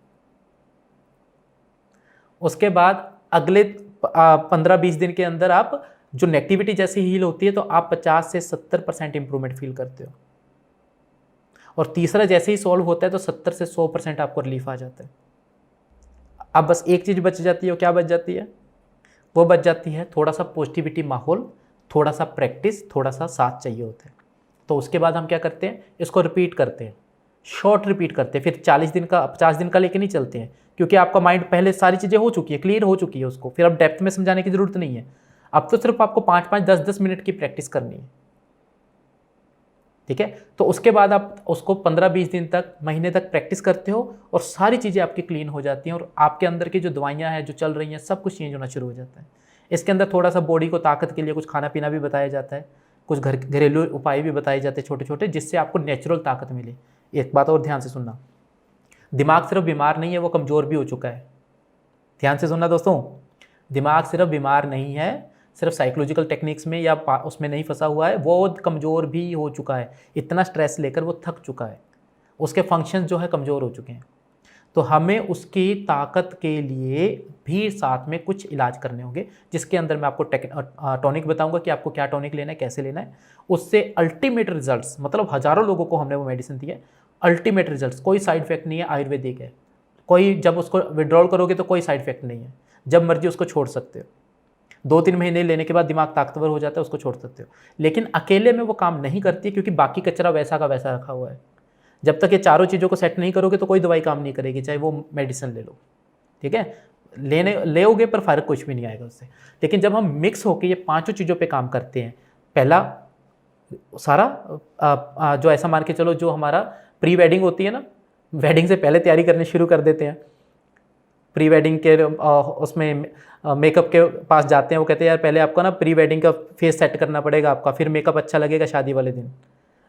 S1: उसके बाद अगले 15-20 दिन के अंदर आप जो नेगेटिविटी जैसी हील होती है तो आप 50 से 70% इंप्रूवमेंट फील करते हो। और तीसरा जैसे ही सॉल्व होता है तो 70 से 100% आपको रिलीफ आ जाता है। अब बस एक चीज़ बच जाती है, क्या बच जाती है, वो बच जाती है थोड़ा सा पॉजिटिविटी माहौल, थोड़ा सा प्रैक्टिस, थोड़ा सा साथ चाहिए होता है। तो उसके बाद हम क्या करते हैं, इसको रिपीट करते हैं, शॉर्ट रिपीट करते हैं। फिर 40 दिन का 50 दिन का लेके नहीं चलते हैं, क्योंकि आपका माइंड पहले सारी चीज़ें हो चुकी है, क्लियर हो चुकी है उसको। फिर अब डेप्थ में समझाने की ज़रूरत नहीं है। अब तो सिर्फ आपको 5-5, 10-10 मिनट की प्रैक्टिस करनी है, ठीक है। तो उसके बाद आप उसको 15-20 दिन तक, महीने तक प्रैक्टिस करते हो और सारी चीज़ें आपकी क्लीन हो जाती हैं और आपके अंदर की जो दवाइयाँ हैं जो चल रही हैं सब कुछ चेंज होना शुरू हो जाता है। इसके अंदर थोड़ा सा बॉडी को ताकत के लिए कुछ खाना पीना भी बताया जाता है, कुछ घरेलू उपाय भी बताए जाते हैं छोटे छोटे, जिससे आपको नेचुरल ताकत मिले। एक बात और ध्यान से सुनना, दिमाग सिर्फ बीमार नहीं है, वो कमज़ोर भी हो चुका है। ध्यान से सुनना दोस्तों, दिमाग सिर्फ बीमार नहीं है, सिर्फ साइकोलॉजिकल टेक्निक्स में या उसमें नहीं फंसा हुआ है, वो कमज़ोर भी हो चुका है। इतना स्ट्रेस लेकर वो थक चुका है, उसके फंक्शन जो है कमज़ोर हो चुके हैं। तो हमें उसकी ताकत के लिए भी साथ में कुछ इलाज करने होंगे, जिसके अंदर मैं आपको टॉनिक बताऊंगा कि आपको क्या टॉनिक लेना है, कैसे लेना है। उससे अल्टीमेट रिजल्ट्स, मतलब हज़ारों लोगों को हमने वो मेडिसिन दी है, अल्टीमेट रिजल्ट्स, कोई साइड इफेक्ट नहीं है, आयुर्वेदिक है। कोई जब उसको विड्रॉल करोगे तो कोई साइड इफेक्ट नहीं है, जब मर्जी उसको छोड़ सकते हो। 2-3 महीने लेने के बाद दिमाग ताकतवर हो जाता है, उसको छोड़ सकते हो। लेकिन अकेले में वो काम नहीं करती, क्योंकि बाकी कचरा वैसा का वैसा रखा हुआ है। जब तक ये चारों चीज़ों को सेट नहीं करोगे तो कोई दवाई काम नहीं करेगी, चाहे वो मेडिसिन ले लो, ठीक है। लेओगे पर फ़र्क कुछ भी नहीं आएगा उससे। लेकिन जब हम मिक्स होकर ये पांचों चीज़ों पे काम करते हैं, पहला सारा जो ऐसा मान के चलो, जो हमारा प्री वेडिंग होती है ना, वेडिंग से पहले तैयारी करनी शुरू कर देते हैं। प्री वेडिंग के उसमें मेकअप के पास जाते हैं, वो कहते हैं यार पहले आपको ना प्री वेडिंग का फेस सेट करना पड़ेगा आपका, फिर मेकअप अच्छा लगेगा शादी वाले दिन,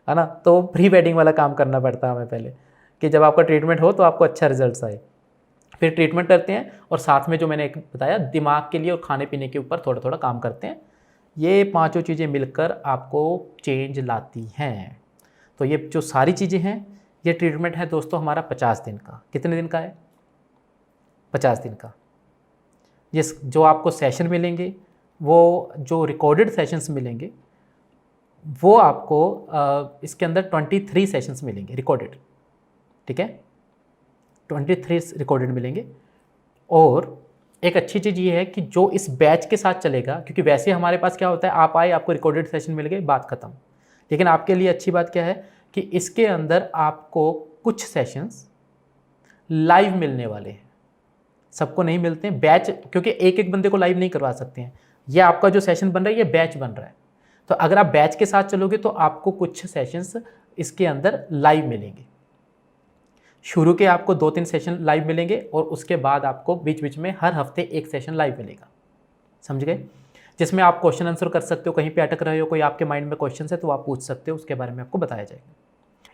S1: है ना। तो प्री वेडिंग वाला काम करना पड़ता है हमें पहले, कि जब आपका ट्रीटमेंट हो तो आपको अच्छा रिजल्ट आए। फिर ट्रीटमेंट करते हैं और साथ में जो मैंने एक बताया दिमाग के लिए और खाने पीने के ऊपर थोड़ा थोड़ा काम करते हैं। ये पांचों चीज़ें मिलकर आपको चेंज लाती हैं। तो ये जो सारी चीज़ें हैं, ये ट्रीटमेंट है दोस्तों हमारा 50 दिन का। कितने दिन का है? 50 दिन का। ये जो आपको सेशन मिलेंगे, वो जो रिकॉर्डेड सेशंस मिलेंगे, वो आपको इसके अंदर 23 सेशंस मिलेंगे रिकॉर्डेड, ठीक है। 23 रिकॉर्डेड मिलेंगे। और एक अच्छी चीज़ ये है कि जो इस बैच के साथ चलेगा, क्योंकि वैसे हमारे पास क्या होता है, आप आए, आपको रिकॉर्डेड सेशन मिल गए, बात ख़त्म। लेकिन आपके लिए अच्छी बात क्या है कि इसके अंदर आपको कुछ सेशंस लाइव मिलने वाले हैं। सबको नहीं मिलते हैं बैच, क्योंकि एक एक बंदे को लाइव नहीं करवा सकते हैं। ये आपका जो सेशन बन रहा है ये बैच बन रहा है। तो अगर आप बैच के साथ चलोगे तो आपको कुछ सेशंस इसके अंदर लाइव मिलेंगे। शुरू के आपको 2-3 सेशन लाइव मिलेंगे और उसके बाद आपको बीच बीच में हर हफ्ते एक सेशन लाइव मिलेगा, समझ गए, जिसमें आप क्वेश्चन आंसर कर सकते हो। कहीं पे अटक रहे हो, कोई आपके माइंड में क्वेश्चन है तो आप पूछ सकते हो, उसके बारे में आपको बताया जाएगा।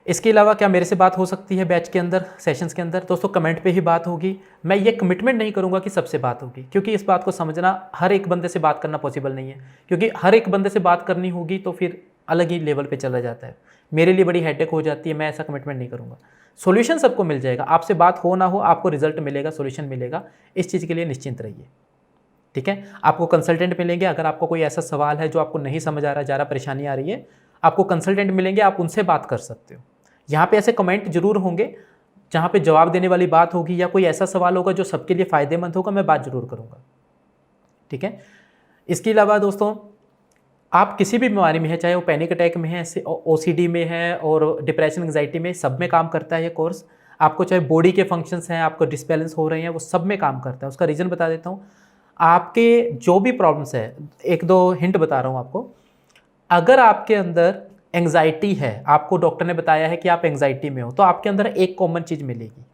S1: इसके अलावा क्या मेरे से बात हो सकती है बैच के अंदर, सेशंस के अंदर? दोस्तों कमेंट पे ही बात होगी। मैं ये कमिटमेंट नहीं करूँगा कि सबसे बात होगी, क्योंकि इस बात को समझना, हर एक बंदे से बात करना पॉसिबल नहीं है, क्योंकि हर एक बंदे से बात करनी होगी तो फिर अलग ही लेवल पे चला जाता है। मेरे लिए बड़ी हेडेक हो जाती है, मैं ऐसा कमिटमेंट नहीं करूँगा। सोल्यूशन सबको मिल जाएगा, आपसे बात हो ना हो आपको रिजल्ट मिलेगा, सोल्यूशन मिलेगा। इस चीज़ के लिए निश्चिंत रहिए, ठीक है। आपको कंसल्टेंट मिलेंगे, अगर आपको कोई ऐसा सवाल है जो आपको नहीं समझ आ रहा, ज़्यादा परेशानी आ रही है, आपको कंसल्टेंट मिलेंगे, आप उनसे बात कर सकते हो। यहाँ पे ऐसे कमेंट जरूर होंगे जहाँ पे जवाब देने वाली बात होगी या कोई ऐसा सवाल होगा जो सबके लिए फ़ायदेमंद होगा, मैं बात ज़रूर करूँगा। ठीक है। इसके अलावा दोस्तों, आप किसी भी बीमारी में है, चाहे वो पैनिक अटैक में है, ओसीडी में है और डिप्रेशन एंग्जाइटी में, सब में काम करता है ये कोर्स। आपको चाहे बॉडी के फंक्शंस हैं, आपको डिसबैलेंस हो रहे हैं, वो सब में काम करता है। उसका रीज़न बता देता हूँ। आपके जो भी प्रॉब्लम्स है, एक दो हिंट बता रहा हूँ आपको। अगर आपके अंदर एंग्जाइटी है, आपको डॉक्टर ने बताया है कि आप एंग्जाइटी में हो, तो आपके अंदर एक कॉमन चीज़ मिलेगी।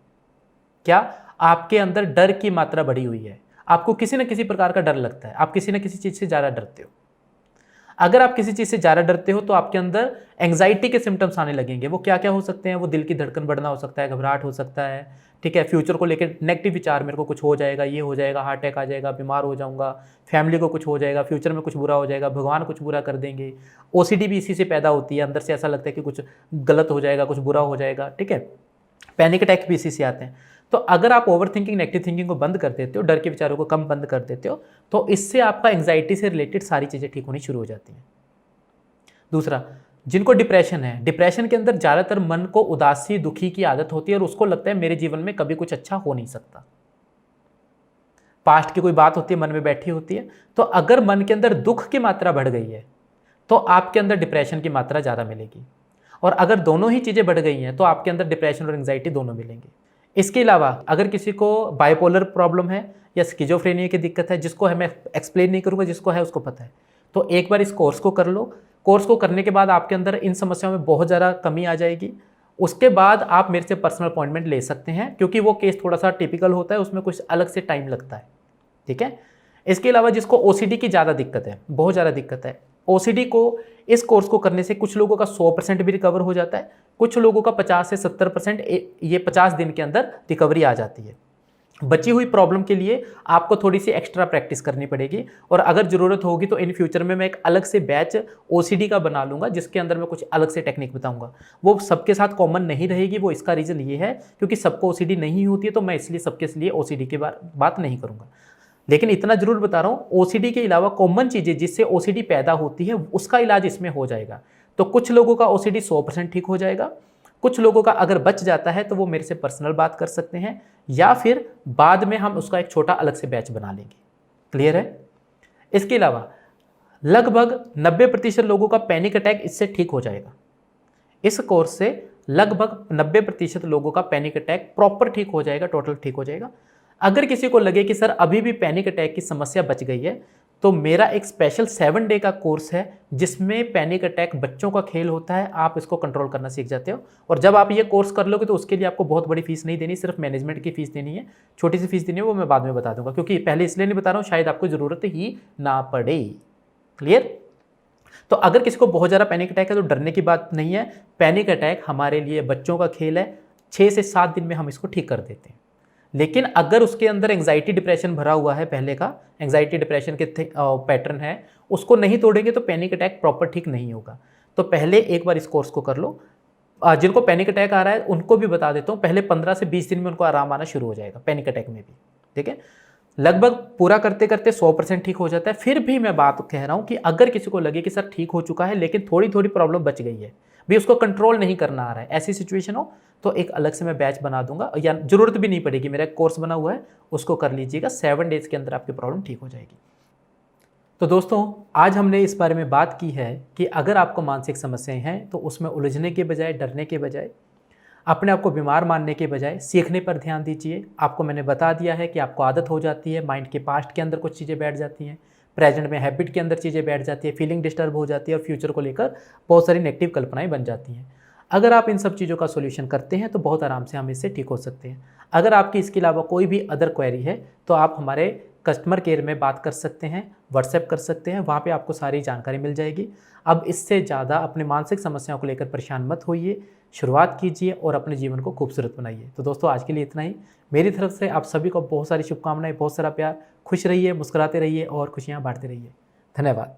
S1: क्या? आपके अंदर डर की मात्रा बढ़ी हुई है। आपको किसी न किसी प्रकार का डर लगता है, आप किसी न किसी चीज़ से ज़्यादा डरते हो। अगर आप किसी चीज़ से ज़्यादा डरते हो तो आपके अंदर एंग्जाइटी के सिम्टम्स आने लगेंगे। वो क्या क्या हो सकते हैं? वो दिल की धड़कन बढ़ना हो सकता है, घबराहट हो सकता है, ठीक है, फ्यूचर को लेकर नेगेटिव विचार, मेरे को कुछ हो जाएगा, ये हो जाएगा, हार्ट अटैक आ जाएगा, बीमार हो जाऊंगा, फैमिली को कुछ हो जाएगा, फ्यूचर में कुछ बुरा हो जाएगा, भगवान कुछ बुरा कर देंगे। ओसीडी भी इसी से पैदा होती है, अंदर से ऐसा लगता है कि कुछ गलत हो जाएगा, कुछ बुरा हो जाएगा, ठीक है। पैनिक अटैक भी इसी से आते हैं। तो अगर आप ओवर थिंकिंग, नेगेटिव थिंकिंग को बंद कर देते हो, डर के विचारों को कम बंद कर देते हो, तो इससे आपका एंग्जाइटी से रिलेटेड सारी चीज़ें ठीक होनी शुरू हो जाती हैं। दूसरा, जिनको डिप्रेशन है, डिप्रेशन के अंदर ज़्यादातर मन को उदासी, दुखी की आदत होती है और उसको लगता है मेरे जीवन में कभी कुछ अच्छा हो नहीं सकता। पास्ट की कोई बात होती है, मन में बैठी होती है। तो अगर मन के अंदर दुख की मात्रा बढ़ गई है तो आपके अंदर डिप्रेशन की मात्रा ज़्यादा मिलेगी, और अगर दोनों ही चीज़ें बढ़ गई हैं तो आपके अंदर डिप्रेशन और एंग्जाइटी दोनों मिलेंगे। इसके अलावा अगर किसी को बाइपोलर प्रॉब्लम है या स्किज़ोफ्रेनिया की दिक्कत है, जिसको है मैं एक्सप्लेन नहीं करूँगा, जिसको है उसको पता है, तो एक बार इस कोर्स को कर लो। कोर्स को करने के बाद आपके अंदर इन समस्याओं में बहुत ज़्यादा कमी आ जाएगी। उसके बाद आप मेरे से पर्सनल अपॉइंटमेंट ले सकते हैं, क्योंकि वो केस थोड़ा सा टिपिकल होता है, उसमें कुछ अलग से टाइम लगता है, ठीक है। इसके अलावा जिसको ओसीडी की ज़्यादा दिक्कत है, बहुत ज़्यादा दिक्कत है, ओसीडी को इस कोर्स को करने से कुछ लोगों का 100% भी रिकवर हो जाता है, कुछ लोगों का 50 से 70%, ये 50 दिन के अंदर रिकवरी आ जाती है। बची हुई प्रॉब्लम के लिए आपको थोड़ी सी एक्स्ट्रा प्रैक्टिस करनी पड़ेगी, और अगर ज़रूरत होगी तो इन फ्यूचर में मैं एक अलग से बैच ओसीडी का बना लूँगा, जिसके अंदर मैं कुछ अलग से टेक्निक बताऊँगा। वो सबके साथ कॉमन नहीं रहेगी। वो इसका रीज़न ये है क्योंकि सबको ओसीडी नहीं होती है, तो मैं इसलिए सबके लिए ओसीडी की बात नहीं करूँगा। लेकिन इतना जरूर बता रहा हूँ, ओसीडी के अलावा कॉमन चीज़ें जिससे ओसीडी पैदा होती है, उसका इलाज इसमें हो जाएगा। तो कुछ लोगों का ओसीडी 100% ठीक हो जाएगा, कुछ लोगों का अगर बच जाता है तो वो मेरे से पर्सनल बात कर सकते हैं, या फिर बाद में हम उसका एक छोटा अलग से बैच बना लेंगे। क्लियर है? इसके अलावा लगभग 90% लोगों का पैनिक अटैक इससे ठीक हो जाएगा। इस कोर्स से लगभग 90% लोगों का पैनिक अटैक प्रॉपर ठीक हो जाएगा, टोटल ठीक हो जाएगा। अगर किसी को लगे कि सर अभी भी पैनिक अटैक की समस्या बच गई है, तो मेरा एक स्पेशल 7 डे का कोर्स है, जिसमें पैनिक अटैक बच्चों का खेल होता है, आप इसको कंट्रोल करना सीख जाते हो। और जब आप ये कोर्स कर लोगे तो उसके लिए आपको बहुत बड़ी फीस नहीं देनी, सिर्फ मैनेजमेंट की फीस देनी है, छोटी सी फीस देनी है, वो मैं बाद में बता दूंगा, क्योंकि पहले इसलिए नहीं बता रहा हूँ, शायद आपको ज़रूरत ही ना पड़े। क्लियर? तो अगर किसी को बहुत ज़्यादा पैनिक अटैक है तो डरने की बात नहीं है। पैनिक अटैक हमारे लिए बच्चों का खेल है, 6 से 7 दिन में हम इसको ठीक कर देते हैं। लेकिन अगर उसके अंदर एंग्जाइटी डिप्रेशन भरा हुआ है, पहले का एंग्जाइटी डिप्रेशन के पैटर्न है, उसको नहीं तोड़ेंगे तो पैनिक अटैक प्रॉपर ठीक नहीं होगा। तो पहले एक बार इस कोर्स को कर लो। जिनको पैनिक अटैक आ रहा है उनको भी बता देता हूँ, पहले 15 से 20 दिन में उनको आराम आना शुरू हो जाएगा पैनिक अटैक में भी, ठीक है। लगभग पूरा करते करते 100% ठीक हो जाता है। फिर भी मैं बात कह रहा हूँ कि अगर किसी को लगे कि सर ठीक हो चुका है लेकिन थोड़ी थोड़ी प्रॉब्लम बच गई है, भी उसको कंट्रोल नहीं करना आ रहा है, ऐसी सिचुएशन हो तो एक अलग से मैं बैच बना दूंगा, या जरूरत भी नहीं पड़ेगी, मेरा एक कोर्स बना हुआ है, उसको कर लीजिएगा। 7 डेज के अंदर आपकी प्रॉब्लम ठीक हो जाएगी। तो दोस्तों, आज हमने इस बारे में बात की है कि अगर आपको मानसिक समस्याएं हैं तो उसमें उलझने के बजाय, डरने के बजाय, अपने आप को बीमार मानने के बजाय सीखने पर ध्यान दीजिए। आपको मैंने बता दिया है कि आपको आदत हो जाती है, माइंड के पास्ट के अंदर कुछ चीज़ें बैठ जाती हैं, प्रेजेंट में हैबिट के अंदर चीज़ें बैठ जाती है, फीलिंग डिस्टर्ब हो जाती है और फ्यूचर को लेकर बहुत सारी नेगेटिव कल्पनाएं बन जाती हैं। अगर आप इन सब चीज़ों का सोल्यूशन करते हैं तो बहुत आराम से हम इससे ठीक हो सकते हैं। अगर आपकी इसके अलावा कोई भी अदर क्वेरी है तो आप हमारे कस्टमर केयर में बात कर सकते हैं, व्हाट्सएप कर सकते हैं, वहाँ पे आपको सारी जानकारी मिल जाएगी। अब इससे ज़्यादा अपने मानसिक समस्याओं को लेकर परेशान मत होइए, शुरुआत कीजिए और अपने जीवन को खूबसूरत बनाइए। तो दोस्तों, आज के लिए इतना ही। मेरी तरफ से आप सभी को बहुत सारी शुभकामनाएं, बहुत सारा प्यार। खुश रहिए, मुस्कुराते रहिए और खुशियाँ बांटते रहिए। धन्यवाद।